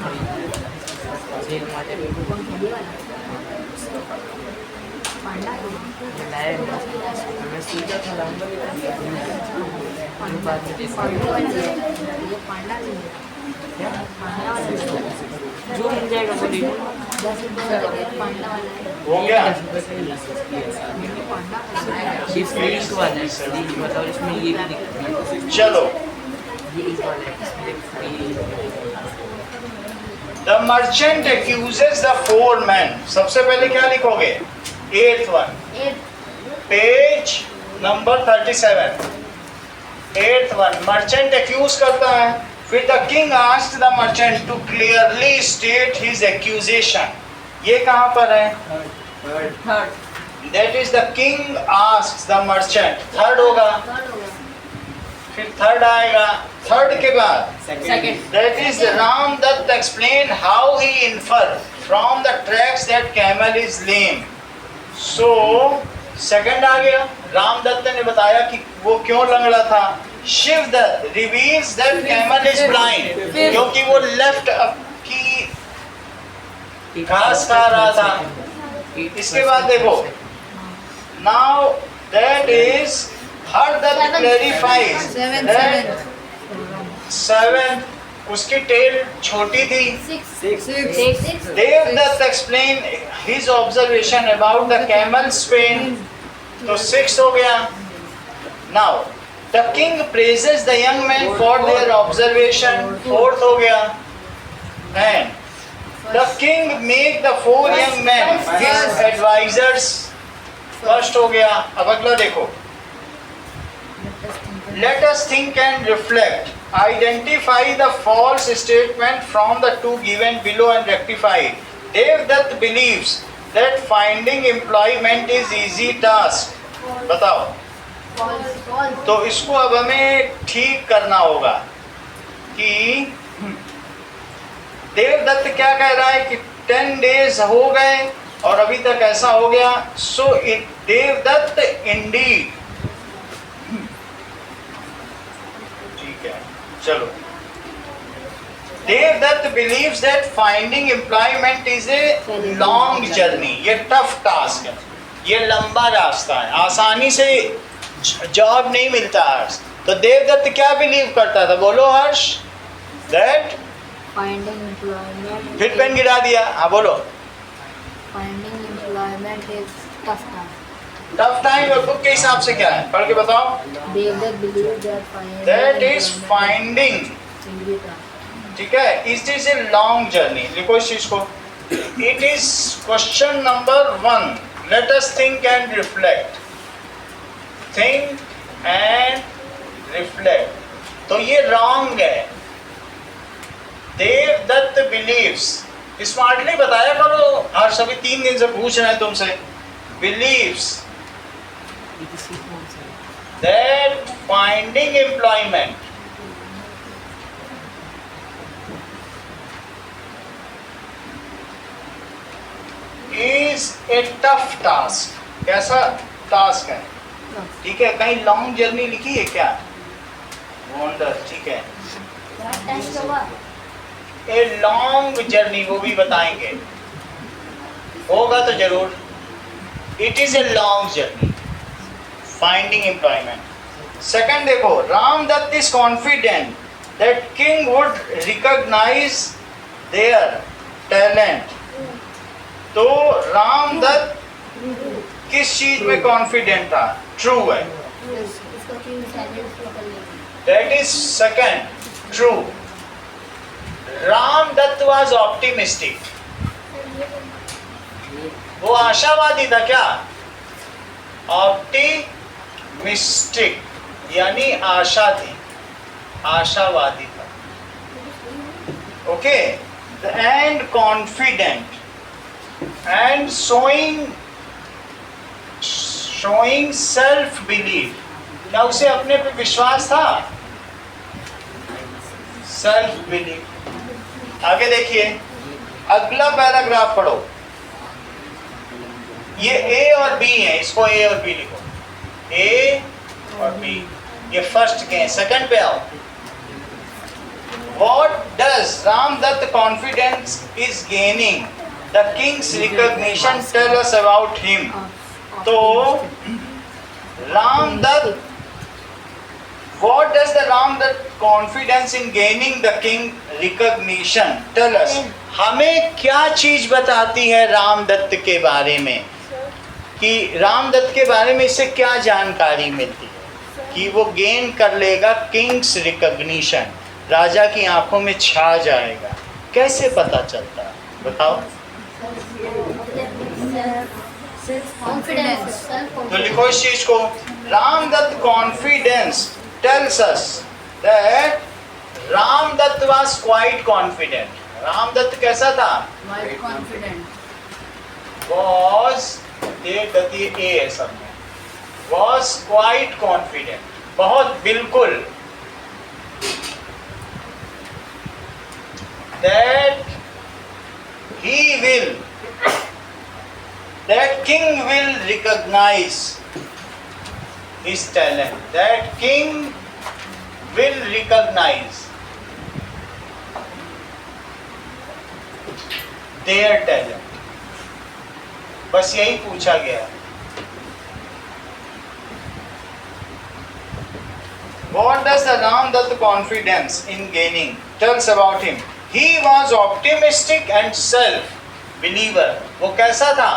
जो मिल जाएगा बोलिए. हो गया. बताओ इसमें ये भी दिक्कत है. चलो. The merchant accuses the 4 men. सबसे पहले क्या लिखोगे? 8th one. Page number 37. 8th one. Merchant accuse करता है. फिर the king asked the merchant to clearly state his accusation. ये कहाँ पर है? That is the king asks the merchant. Third होगा. फिर थर्ड आएगा. थर्ड के बाद that is Ramdatta explain how he infer from the tracks that camel is lame. So second आ गया. रामदत्त ने बताया कि वो क्यों लंगड़ा था. Shivdatt reveals that camel is blind क्योंकि वो लेफ्ट की घास खा रहा था. इसके बाद देखो. Now that is Hardhat clarifies that 7 उसकी टेल छोटी थी. Devdutt explain his observation about the camel's pain. तो 6 हो गया. Now the king praises the young men for their observation. 4th हो गया. And the king make the 4 young men his advisors. 1st हो गया. अब अगला देखो. Let us think and reflect. Identify the false statement from the 2 given below and rectify it. Devdutt believes that finding employment is easy task. बताओ. तो इसको अब हमें ठीक करना होगा कि देवदत्त क्या कह रहा है कि 10 days हो गए और अभी तक ऐसा हो गया. So Devdutt indeed. चलो. Devdutt believes that finding employment is a long journey. ये tough task है. ये लंबा रास्ता है. आसानी से जॉब नहीं मिलता है. तो देवदत्त क्या बिलीव करता था? बोलो हर्ष. That finding employment. फिर पेन गिरा दिया. हाँ बोलो. Finding employment is tough task. Tough time और बुक के हिसाब से क्या है? पढ़ के बताओ. Devdutt believes That is finding. ठीक है. It is a long journey. लिखो इस चीज को. It is question number 1. Let us think and reflect. Think and reflect, तो ये रॉन्ग है। देवदत्त बिलीव्स, स्मार्टली बताया करो, और सभी 3 दिन से पूछ रहे हैं तुमसे। Believes that finding employment is a tough task। कैसा टास्क है? ठीक है, कहीं लॉन्ग जर्नी लिखी है क्या? वंडर, ठीक है, टेस्ट हुआ। ए लॉन्ग जर्नी, वो भी बताएंगे, होगा तो जरूर। It is a long journey, finding employment. Second देखो, Ramdatt is confident that king would recognise their talent. तो रामदत्त किस चीज में कॉन्फिडेंट था? ट्रू है, that is second, true. Ramdatt was optimistic, वो आशावादी था क्या? ऑप्टिमिस्टिक यानी आशा थी, आशावादी था। Okay, and confident and showing self believe. क्या उसे अपने पे विश्वास था? Self believe. आगे देखिए, अगला पैराग्राफ पढ़ो। ये ए और बी है, इसको ए और बी लिखो, ए और बी। ये फर्स्ट के हैं, सेकंड पे आओ। What does Ramdatt confidence is gaining the king's recognition tell us about him? तो Ramdatt, what does the Ramdatt confidence in gaining the king recognition tell us? हमें क्या चीज बताती है रामदत्त के बारे में, कि रामदत्त के बारे में इससे क्या जानकारी मिलती है कि वो गेन कर लेगा किंग्स रिकॉग्निशन, राजा की आंखों में छा जाएगा। कैसे पता चलता है बताओ? तो लिखो इस चीज को, Ramdatt confidence tells us that Ramdatt was quite confident. Ramdatt कैसा था? Quite confident. was गति ए है सब में, was quite confident, बहुत बिल्कुल, that he will, that king will recognize his talent, that king will recognize their talent। बस यही पूछा गया। What does the Ramdatt confidence in gaining tells about him? He was optimistic and self-believer। वो कैसा था?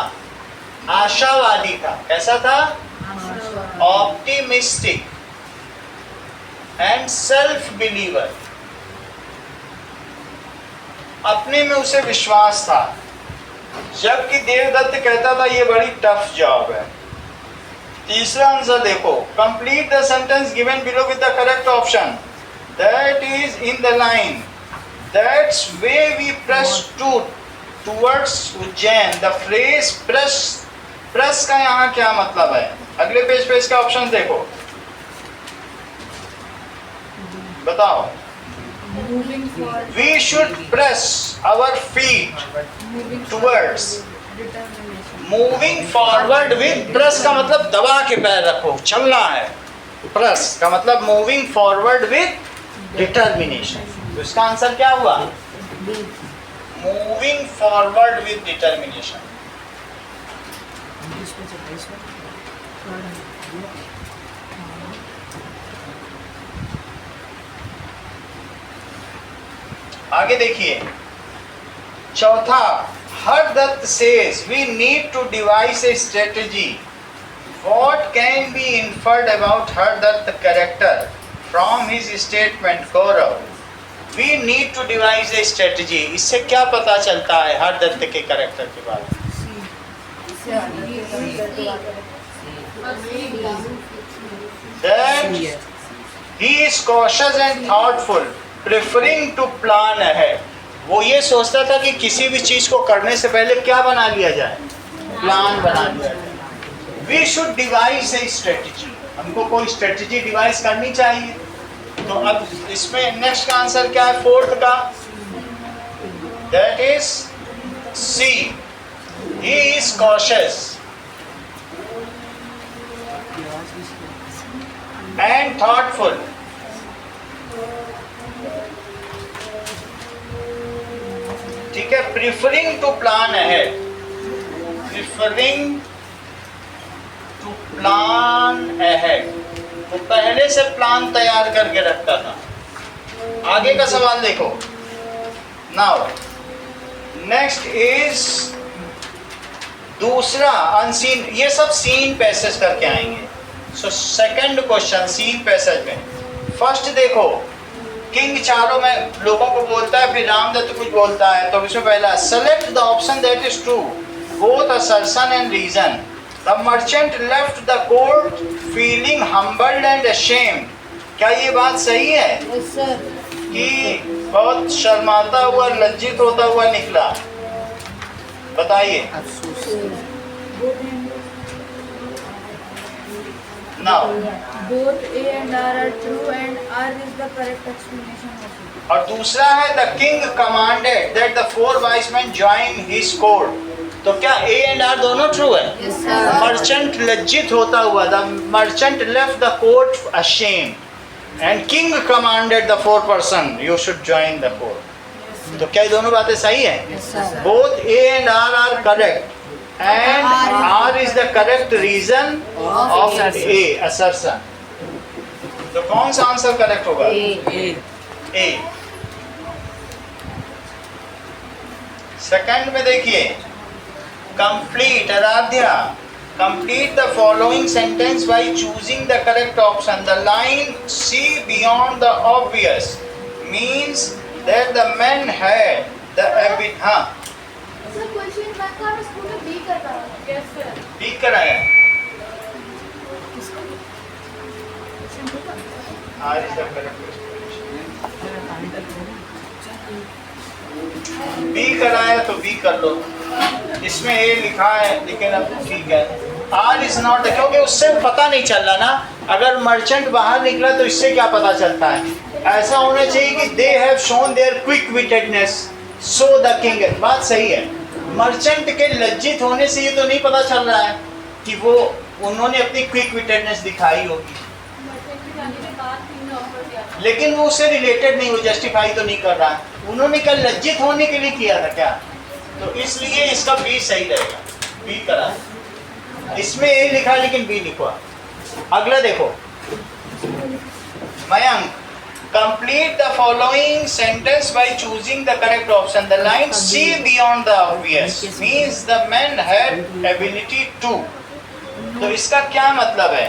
आशावादी था। कैसा था? Optimistic and self-believer। अपने में उसे विश्वास था। जबकि देवदत्त कहता था ये बड़ी टफ जॉब है। तीसरा आंसर देखो, complete the sentence given below with the correct option. That is in the line, that's way we press towards Ujjain. The phrase press का यहाँ क्या मतलब है? अगले पेज पे इसका ऑप्शन देखो, बताओ। We should press our feet towards, moving forward with, press का मतलब दबा के पैर रखो, चलना है। press का मतलब moving forward with determination। तो इसका आंसर क्या हुआ? moving forward with determination। आगे देखिए, चौथा, Hardatt says we need to devise a strategy। What can be inferred about Hardhatt character from his statement Gaurav? We need to devise a strategy। इससे क्या पता चलता है हरदत्त के कैरेक्टर के बारे में? That He is cautious and thoughtful, preferring to plan ahead. वो ये सोचता था कि किसी भी चीज को करने से पहले क्या बना लिया जाए, प्लान बना लिया जाए. We should devise a strategy. हमको कोई स्ट्रेटजी डिवाइस करनी चाहिए. तो अब इसमें नेक्स्ट का आंसर क्या है, फोर्थ का, that is C. He is cautious and thoughtful. ठीक है, preferring to plan ahead. Preferring to plan ahead. वो पहले से प्लान तैयार करके रखता था. आगे का सवाल देखो. नाउ नेक्स्ट इज दूसरा अनसीन. ये सब सीन पैसेज करके आएंगे. So second question seen passage में फर्स्ट देखो, किंग चारों में लोगों को बोलता है, फिर रामदत्त कुछ बोलता है. तो इसमें पहला, select the option that is true both assertion and reason. The merchant left the court feeling humbled and ashamed. क्या ये बात सही है यस सर. कि बहुत शर्माता हुआ, लज्जित होता हुआ निकला? बताइए. Now Both A and R are true and R is the correct explanation of it. और दूसरा है, the king commanded that the 4 wise men join his court. तो क्या ए एंड आर दोनों ट्रू है? Yes sir. मर्चेंट लज्जित होता हुआ, the merchant left the court ashamed and king commanded the 4 person you should join the court. तो क्या ये दोनों बातें सही है? Yes sir. Both A and R are correct and R is the correct reason of A assertion. तो कौन सा आंसर करेक्ट होगा? ए. सेकंड में देखिए, complete. Aaradhya, complete the following sentence by choosing the correct option. The line see beyond the obvious means that the men had the habit. हाँ, sir question मैं था school में बी कर रहा हूँ. Yes sir. ठीक कराया. R is the correct explanation. B कराया तो बी कर लो. इसमें ए लिखा है लेकिन अब ठीक है. आर इज नॉट, क्योंकि उससे पता नहीं चल रहा ना. अगर मर्चेंट बाहर निकला तो इससे क्या पता चलता है? ऐसा होना चाहिए कि they have shown their quick wittedness so the king. बात सही है. मर्चेंट के लज्जित होने से ये तो नहीं पता चल रहा है कि वो उन्होंने अपनी क्विक विटेडनेस दिखाई होगी, मर्चेंट के जाने के बाद किंग ने ऑफर दिया था. लेकिन वो उससे रिलेटेड नहीं, वो जस्टिफाई तो नहीं कर रहा है. उन्होंने क्या लज्जित होने के लिए किया था क्या? तो इसलिए इसका बी सही रहेगा. बी करा. इसमें ए लिखा लेकिन बी लिखा. अगला देखो, Mayank, complete the following sentence by choosing the correct option. The line see beyond the obvious means the men had ability to. तो इसका क्या मतलब है?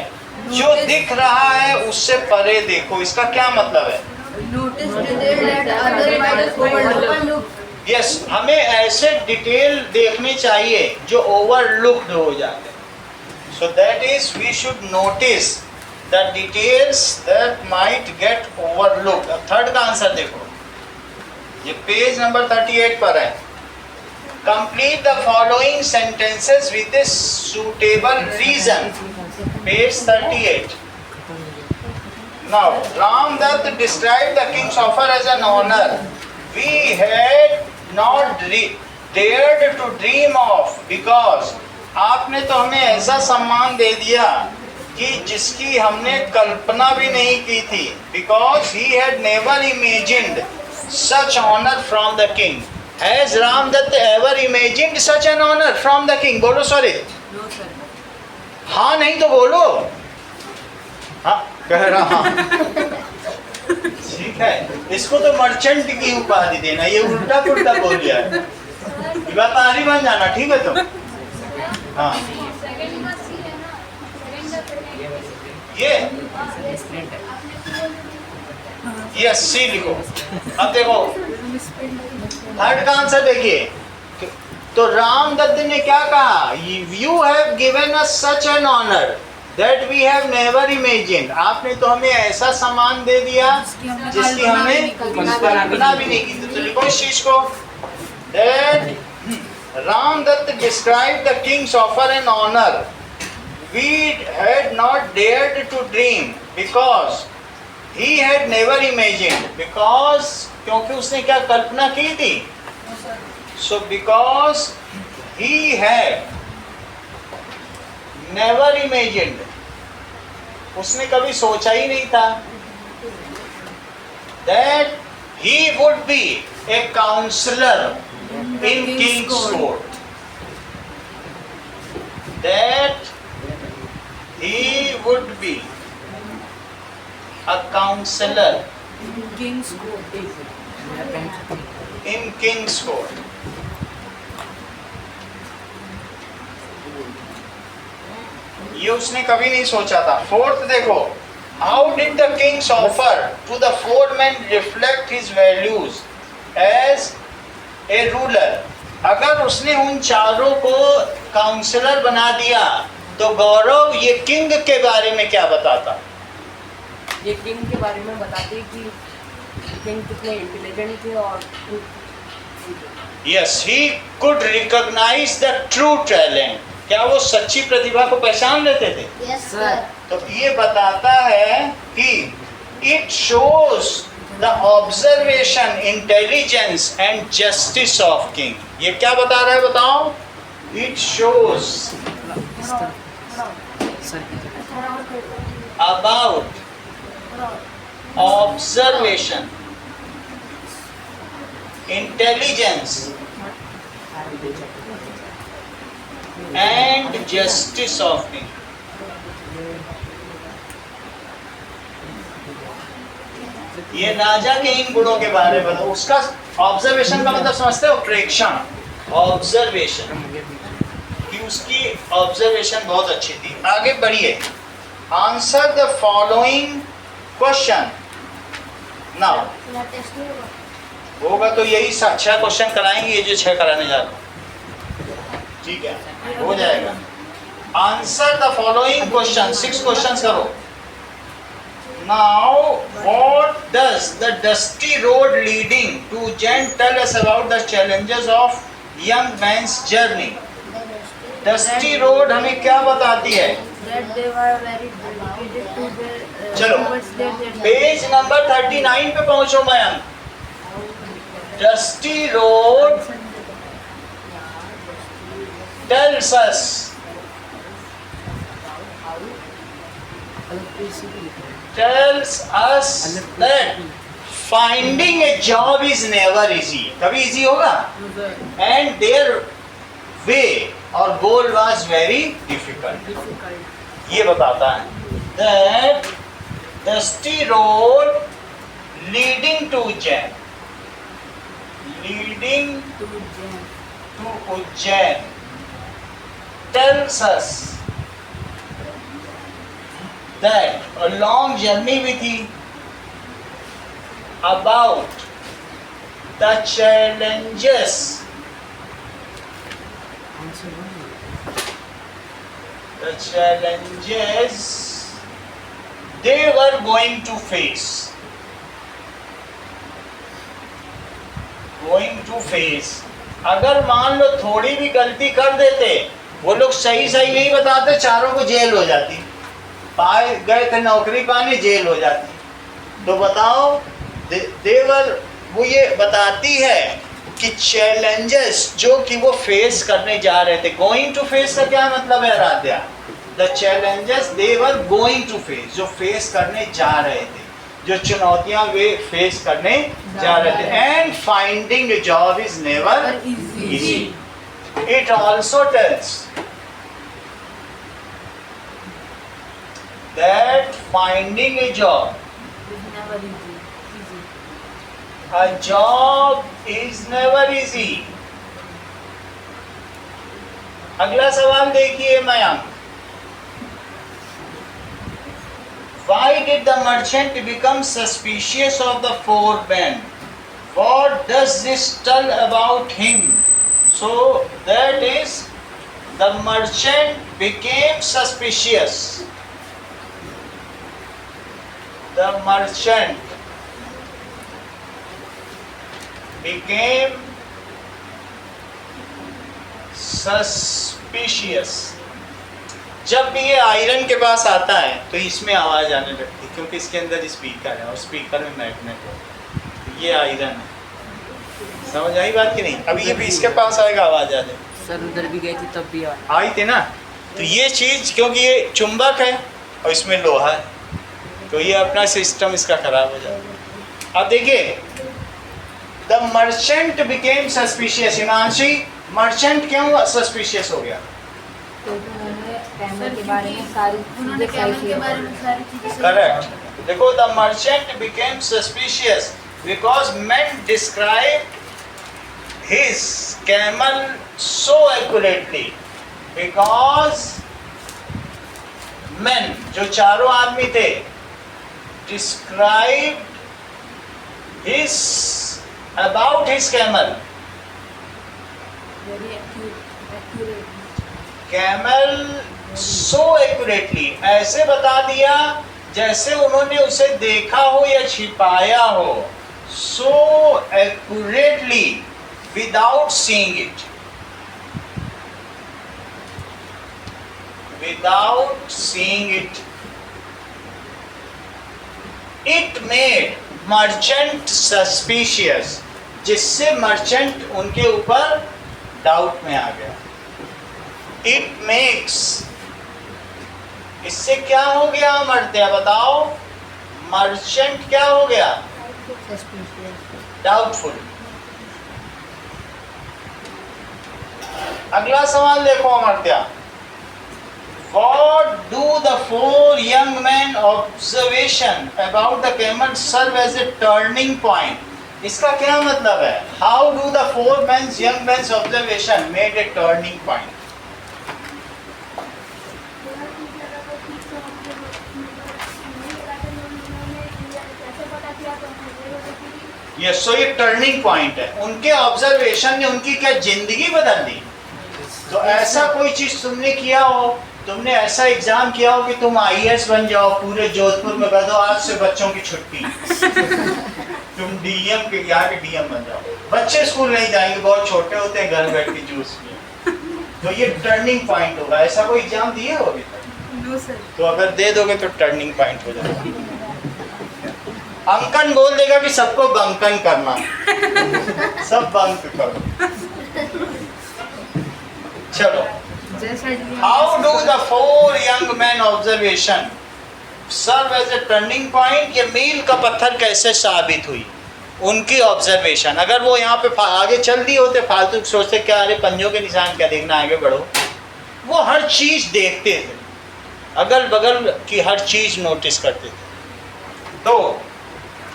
जो दिख रहा है उससे परे देखो. इसका क्या मतलब है? Notice detail that other might overlook. Yes, हमें ऐसे डिटेल देखने चाहिए जो ओवरलुक्ड हो जाते हैं. So that is we should notice the details that might get overlooked. अब थर्ड का आंसर देखो, ये पेज नंबर 38 पर है. Complete the following sentences with a suitable reason. Page 38. Now, Ramdatta described the king's offer as an honor we had not dared to dream of, because आपने तो हमें ऐसा सम्मान दे दिया कि जिसकी हमने कल्पना भी नहीं की थी. Because he had never imagined such honor from the king. Has Ramdatta ever imagined such an honor from the king? बोलो सॉरी. No sir. हाँ नहीं तो बोलो. हाँ कह रहा. ठीक है, इसको तो मर्चेंट की उपाधि देना. ये उल्टा पुल्टा बोल दिया है. ये बात आरी बन जाना. ठीक है. तो हाँ, सेकंड का सी है ना, सेकंड का ये यस सी लिखो. अब देखो थर्ड का आंसर देखिए. तो रामदत्त ने क्या कहा? You have given us such an honour. that we have never imagined. आपने तो हमें ऐसा सामान दे दिया जिसकी हमने कल्पना भी नहीं की थी। तो लिखो इस चीज को, that Ramdatt described the king's offer and honor we had not dared to dream because he had never imagined. Because क्योंकि उसने क्या कल्पना की थी? So because he had never imagined, उसने कभी सोचा ही नहीं था that he would be a counselor in king's court, that he would be a counselor Kings court in king's court. ये उसने कभी नहीं सोचा था। फोर्थ देखो, how did the king's offer to the four man reflect his values as a ruler. अगर उसने उन चारों को काउंसलर बना दिया तो गौरव ये किंग के बारे में क्या बताता? ये किंग के बारे में बताते कि किंग कितने इंटेलिजेंट थे और yes, he could recognise the true talent. क्या वो सच्ची प्रतिभा को पहचान लेते थे? Yes sir. तो ये बताता है कि it shows the observation, intelligence and justice of king. ये क्या बता रहा है बताओ? It shows about observation, intelligence and justice of king. ये राजा के इन गुणों के बारे में बताओ। उसका ऑब्जर्वेशन का मतलब समझते हो? प्रेक्षण, ऑब्जर्वेशन, कि उसकी ऑब्जर्वेशन बहुत अच्छी थी। आगे बढ़िए, answer the following question now. होगा तो यही 6 क्वेश्चन कराएंगे, ये जो 6 कराने जा रहे हैं, ठीक है, हो जाएगा। Answer the following question, 6 questions करो। Now what does the dusty road leading to Jen tell us about the challenges of young man's journey? Dusty road हमें क्या बताती है? चलो पेज नंबर 39 पे पहुंचो Mayank. Dusty road tells us that finding a job is never easy. कभी easy होगा? And their way or goal was very difficult. ये बताता है that dusty road leading to Ujjain tells us that a long journey with him about the challenges they were going to face. अगर मान लो थोड़ी भी गलती कर देते, वो लोग सही नहीं बताते, चारों को जेल हो जाती। पाए गए थे नौकरी पाने, जेल हो जाती। तो बताओ, देवर वो ये बताती है कि चैलेंजेस जो कि वो फेस करने जा रहे थे। गोइंग टू फेस का क्या मतलब है आराध्या? The challenges they were going to face, जो फेस करने जा रहे थे, जो चुनौतियां वे फेस करने जा रहे थे। And finding A job is never easy. It also tells that finding a job is never easy. अगला सवाल देखिए Mayank. Why did the merchant become suspicious of the four men? What does this tell about him? So that is, the merchant became suspicious. The merchant became suspicious. जब भी ये iron के पास आता है तो इसमें आवाज़ आने लगती है, क्योंकि इसके अंदर स्पीकर है और स्पीकर में मैग्नेट है। ये आयरन है, समझ आई बात कि नहीं? अभी ये भी इसके पास आएगा, आवाज़ आ जाएगी। सर उधर भी गए थे तब भी आई थी ना। तो ये चीज़, क्योंकि ये चुंबक है और इसमें लोहा है, तो ये अपना सिस्टम इसका खराब हो जाएगा। अब देखिए, the merchant became suspicious. Himanshi, merchant क्यों सस्पिशियस हो गया? क्योंकि उन्होंने कैमल के बारे में सारी उन्होंने चीज़ें कैमल के बारे में सारी चीजें करेक्ट। देखो, the merchant became suspicious because men described his camel so accurately. Because men, जो चारों आदमी थे, described his about his camel. Camel so accurately, ऐसे बता दिया जैसे उन्होंने उसे देखा हो या छिपाया हो। So accurately without seeing it. Without seeing it. It made merchant suspicious, जिससे मर्चेंट उनके ऊपर डाउट में आ गया। It makes, इससे क्या हो गया मर्त्या, बताओ? मर्चेंट क्या हो गया? डाउटफुल। अगला सवाल देखो Amartya. What do the four young men observation about the camel serve as a turning point? इसका क्या मतलब है? How do the four men's young men's observation made a turning point? Yes, so ये टर्निंग पॉइंट है। उनके observation ने उनकी क्या जिंदगी बदल दी। तो ऐसा कोई चीज तुमने किया हो, तुमने ऐसा एग्जाम किया हो कि तुम IAS बन जाओ, पूरे जोधपुर में कह दो आज से बच्चों की छुट्टी, तुम DM के यहाँ के DM बन जाओ, बच्चे स्कूल नहीं जाएंगे, बहुत छोटे होते हैं, घर बैठ के जूस में। तो ये टर्निंग पॉइंट होगा। ऐसा कोई एग्जाम दिए हो अभी तक? No sir. तो अगर दे दोगे तो टर्निंग पॉइंट हो जाएगा। अंकन बोल देगा कि सबको बंकन करना, सब बंक करो। चलो, how do the four young man observation serve as a turning point? ये मील का पत्थर कैसे साबित हुई? उनकी ऑब्जर्वेशन। अगर वो यहाँ पे आगे चल दिए होते, फालतू सोचते क्या, अरे पंजों के निशान क्या देखना, आगे बढ़ो। वो हर चीज देखते थे, अगल बगल की हर चीज नोटिस करते थे। तो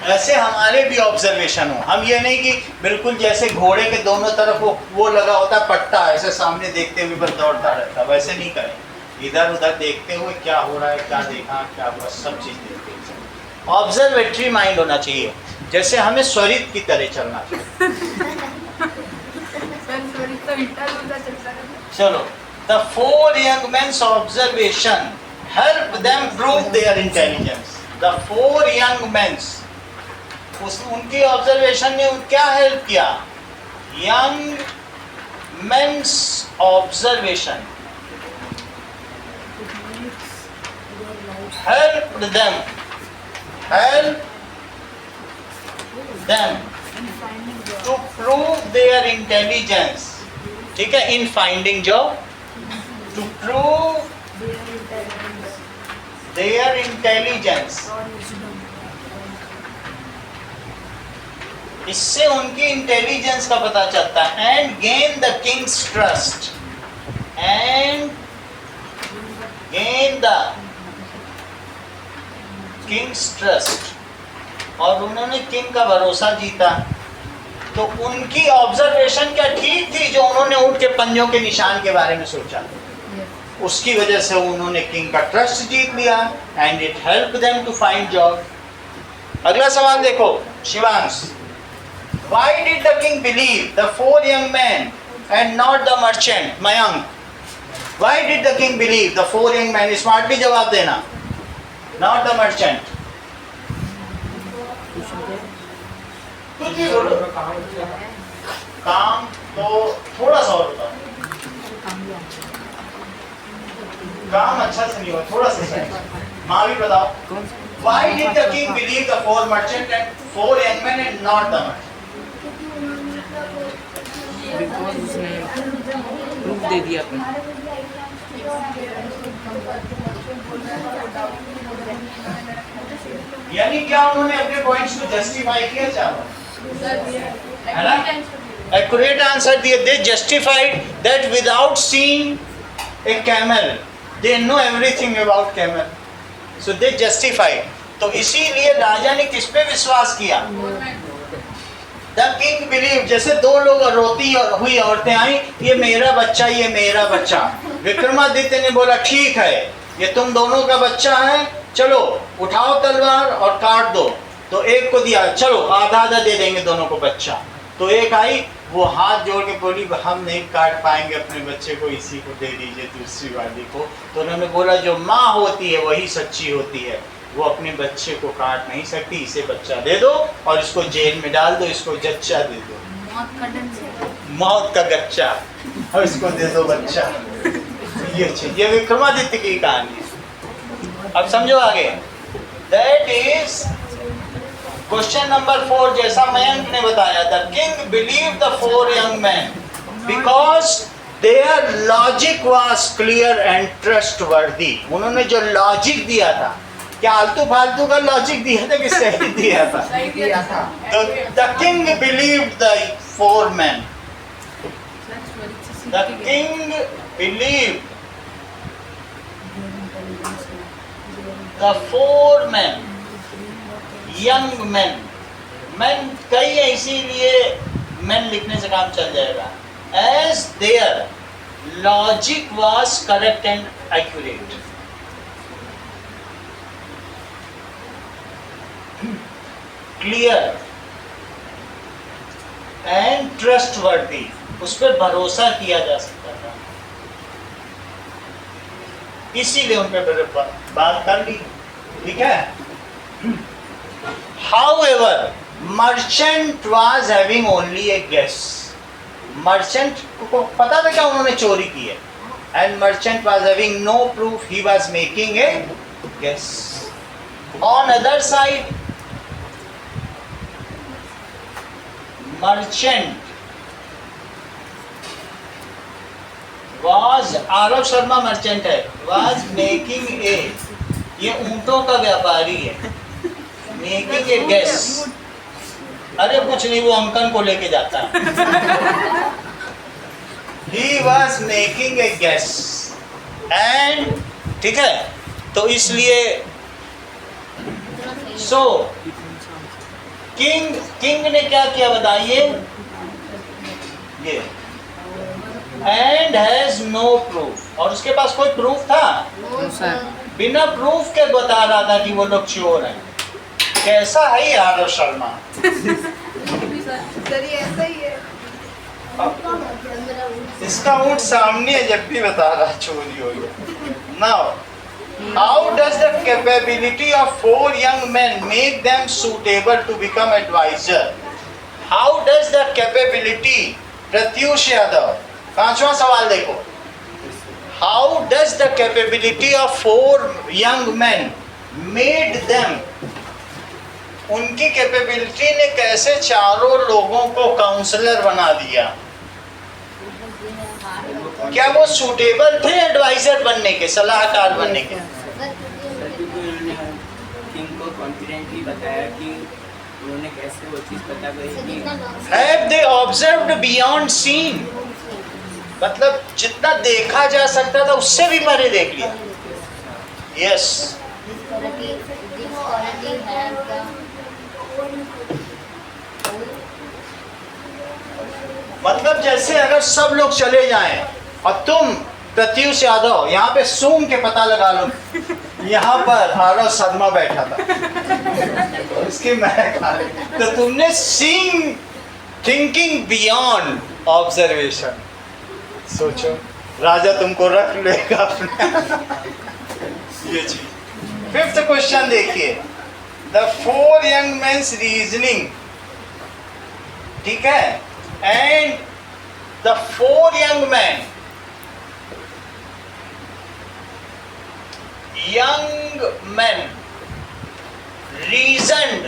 ऐसे हमारे भी ऑब्जर्वेशन हो। हम ये नहीं कि बिल्कुल जैसे घोड़े के दोनों तरफ वो लगा होता है पट्टा, ऐसे सामने देखते हुए बस दौड़ता रहता, वैसे नहीं करें। इधर उधर देखते हुए क्या हो रहा है, क्या देखा, क्या हुआ, सब चीज़ देखते हुए। ऑब्जर्वेटरी माइंड होना चाहिए, जैसे हमें स्वरित की तरह चलना चाहिए। चलो, the four young mens observation help them prove their intelligence. The four young mens, उनकी ऑब्जर्वेशन ने क्या हेल्प किया? Young mens observation help them to prove their intelligence. ठीक है, in finding job, to prove their intelligence. इससे उनकी intelligence का पता चलता है। And gain the king's trust, and gain the king's trust, और उन्होंने किंग का भरोसा जीता। तो उनकी ऑब्जर्वेशन क्या ठीक थी, जो उन्होंने ऊंट के पंजों के निशान के बारे में सोचा, उसकी वजह से उन्होंने किंग का ट्रस्ट जीत लिया। And it help them to find job. अगला सवाल देखो Shivansh. Why did the king believe the four young men and not the merchant? Mayank, why did the king believe the four young men? Smartly जवाब देना। Not the merchant. कुछ भी बोलो। काम तो थोड़ा सा और बताओ। काम अच्छा से नहीं हुआ, थोड़ा सा सही। माँ भी बताओ। Why did the king believe the 4 merchants and 4 young men and not the merchant? Because उसने प्रूफ दे दिया अपना। यानी क्या उन्होंने अपने पॉइंट्स को जस्टिफाई किया चाहो, है ना? Accurate answer दिए। They justified that without seeing a camel, they know everything about camel. So they justified. तो इसीलिए राजा ने किस पे विश्वास किया? The king believed। जैसे 2 लोग रोती हुई औरतें आई, ये मेरा बच्चा, ये मेरा बच्चा। विक्रमादित्य ने बोला ठीक है, ये तुम दोनों का बच्चा है, चलो उठाओ तलवार और काट दो। तो एक को दिया, चलो आधा आधा दे देंगे दोनों को बच्चा। तो एक आई, वो हाथ जोड़ के बोली हम नहीं काट पाएंगे अपने बच्चे को, इसी को दे दीजिए दूसरी वाली को। तो उन्होंने बोला जो माँ होती है वही सच्ची होती है, वो अपने बच्चे को काट नहीं सकती, इसे बच्चा दे दो और इसको जेल में डाल दो, इसको जच्चा दे दो, मौत का गच्चा, और इसको दे दो बच्चा। ये विक्रमादित्य की कहानी है। अब समझो आगे। That is question number 4। जैसा मयंक ने बताया, the king believe the 4 young man because their logic was clear and trustworthy. उन्होंने जो लॉजिक दिया था, क्या आलतू फालतू का लॉजिक दिया था कि सही दिया था? तो the king believed the 4 men। The king believed the 4 men, young men। men कई है इसीलिए men लिखने से काम चल जाएगा। as their logic was correct and accurate। Clear and trustworthy, उस पर भरोसा किया जा सकता था, इसीलिए उन पे बात कर ली। ठीक है। However, merchant was having only a guess। Merchant को पता था क्या उन्होंने चोरी की है, and merchant was having no proof, he was making a guess। On other side, merchant was, Aarav Sharma merchant है, was making a, ये ऊंटों का व्यापारी है, मेकिंग ए गेस। अरे कुछ नहीं, वो अंकन को लेके जाता है। He was making a guess and, ठीक है, तो इसलिए so किंग ने क्या किया बताइए? ये एंड हैज नो प्रूफ, और उसके पास कोई प्रूफ था? बिना प्रूफ के बता रहा था कि वो लोग चोर हैं। कैसा है आरव शर्मा? ऐसा ही है। इसका ऊँट सामने है जब भी बता रहा चोरी हो गया। Now how does the capability of 4 young men make them suitable to become advisor? How does the capability, Pratyush Yadav, 5वां सवाल देखो। How does the capability of 4 young men made them, उनकी कैपेबिलिटी ने कैसे चारों लोगों को काउंसलर बना दिया? क्या वो सूटेबल थे एडवाइजर बनने के, सलाहकार बनने के? किंग को कॉन्फिडेंटली बताया कि उन्होंने कैसे वो चीज पता करी कि Have they observed beyond seen? मतलब जितना देखा जा सकता था उससे भी परे देख लिया। यस। मतलब जैसे अगर सब लोग चले जाएं और तुम प्रत्युष यादव यहाँ पे सूंघ के पता लगा लो, यहाँ पर आरव शर्मा बैठा था, इसकी महक आ रही, तो तुमने सीइंग, थिंकिंग बियॉन्ड ऑब्जर्वेशन। सोचो राजा तुमको रख लेगा अपने। ये चीज। 5th क्वेश्चन देखिए। द 4 young men's reasoning, ठीक है, and the 4 young men reasoned,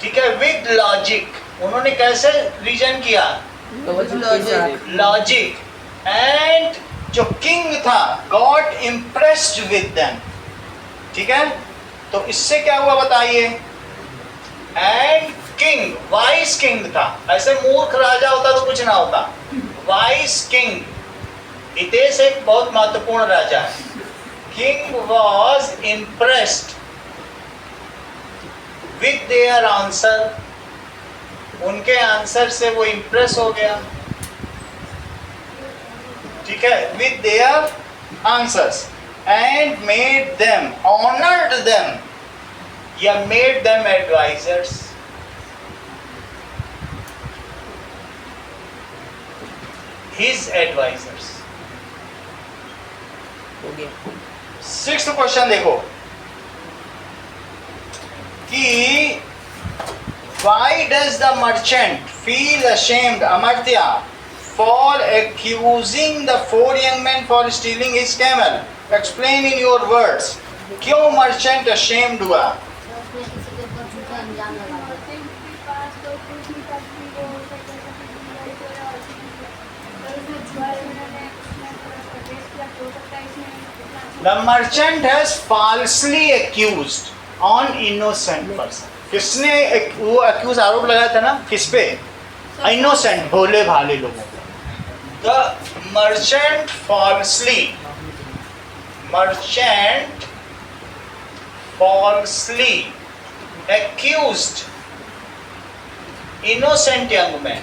ठीक है, विद लॉजिक, उन्होंने कैसे रीजन किया, लॉजिक, एंड जो किंग था गॉट इम्प्रेस्ड विद देम, ठीक है, तो इससे क्या हुआ बताइए, एंड किंग, वाइस किंग था, ऐसे मूर्ख राजा होता तो कुछ ना होता, वाइस किंग, हितेश एक बहुत महत्वपूर्ण राजा है, king was impressed with their answer, उनके आंसर से वो इम्प्रेस हो गया, ठीक है, with their answers, and made them, honoured them, या made them advisers, his advisers. हो गया। 6th क्वेश्चन देखो कि why does the merchant feel ashamed, Amartya, for accusing the 4 young men for stealing his camel? Explain in your words. क्यों merchant ashamed हुआ? उसने किसी के ऊपर झूठा इल्जाम लगा दिया। के पास तो कुछ नहीं था कि वो The merchant has falsely accused on innocent person. किसने वो accuse आरोप लगाया था ना, किस पे? Innocent, भोले भाले लोगों को. The merchant falsely accused innocent young men,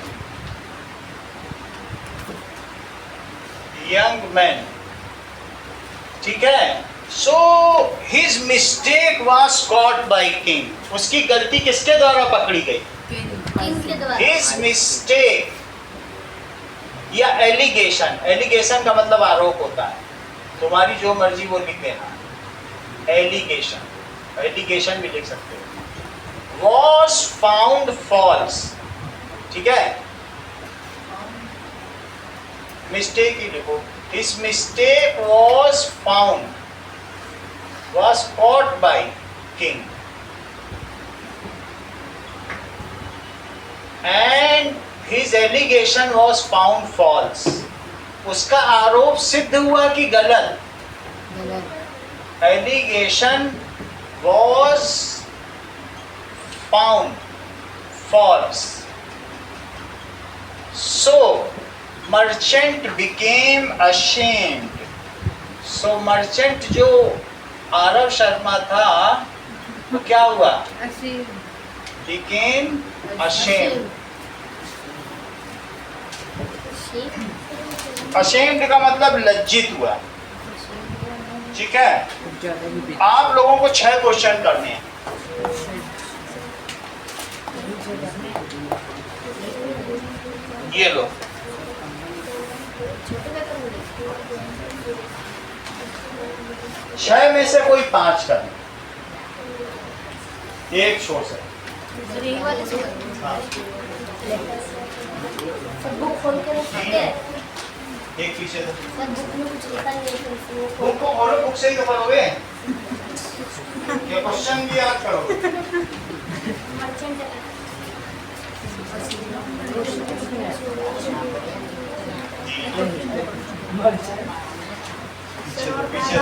ठीक है. So his mistake was caught by king. उसकी गलती किसके द्वारा पकड़ी गई? किंग के द्वारा। His mistake या एलिगेशन का मतलब आरोप होता है, तुम्हारी जो मर्जी वो लिख देना. एलिगेशन भी लिख सकते हो. Was found false, ठीक है. मिस्टेक ही लिखो. His mistake was caught by king, and his allegation was found false. उसका आरोप सिद्ध हुआ कि गलत? Allegation was found false. So merchant became ashamed. So merchant जो आरव शर्मा था वो क्या हुआ? Became ashamed. ashamed का मतलब लज्जित हुआ, ठीक है. आप लोगों को 6 क्वेश्चन करने हैं. ये लो. छह में से कोई 5 करना, एक छोड़ सकते. हाँ. बुक खोल के रख सकते हैं। एक पीछे दो. सर बुक में कुछ लिखा नहीं है तो वो बुक को खोलो, बुक से ही तो करोगे. ये क्वेश्चन भी याद करोगे. मर्चेंट पीछे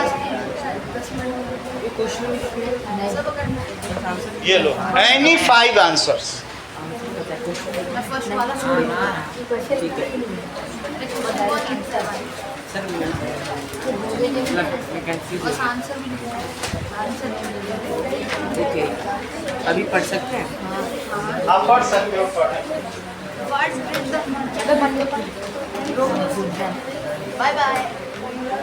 ये लो. Any 5 answers. ओके, अभी पढ़ सकते हैं. आप पढ़ सकते हो. Bye bye.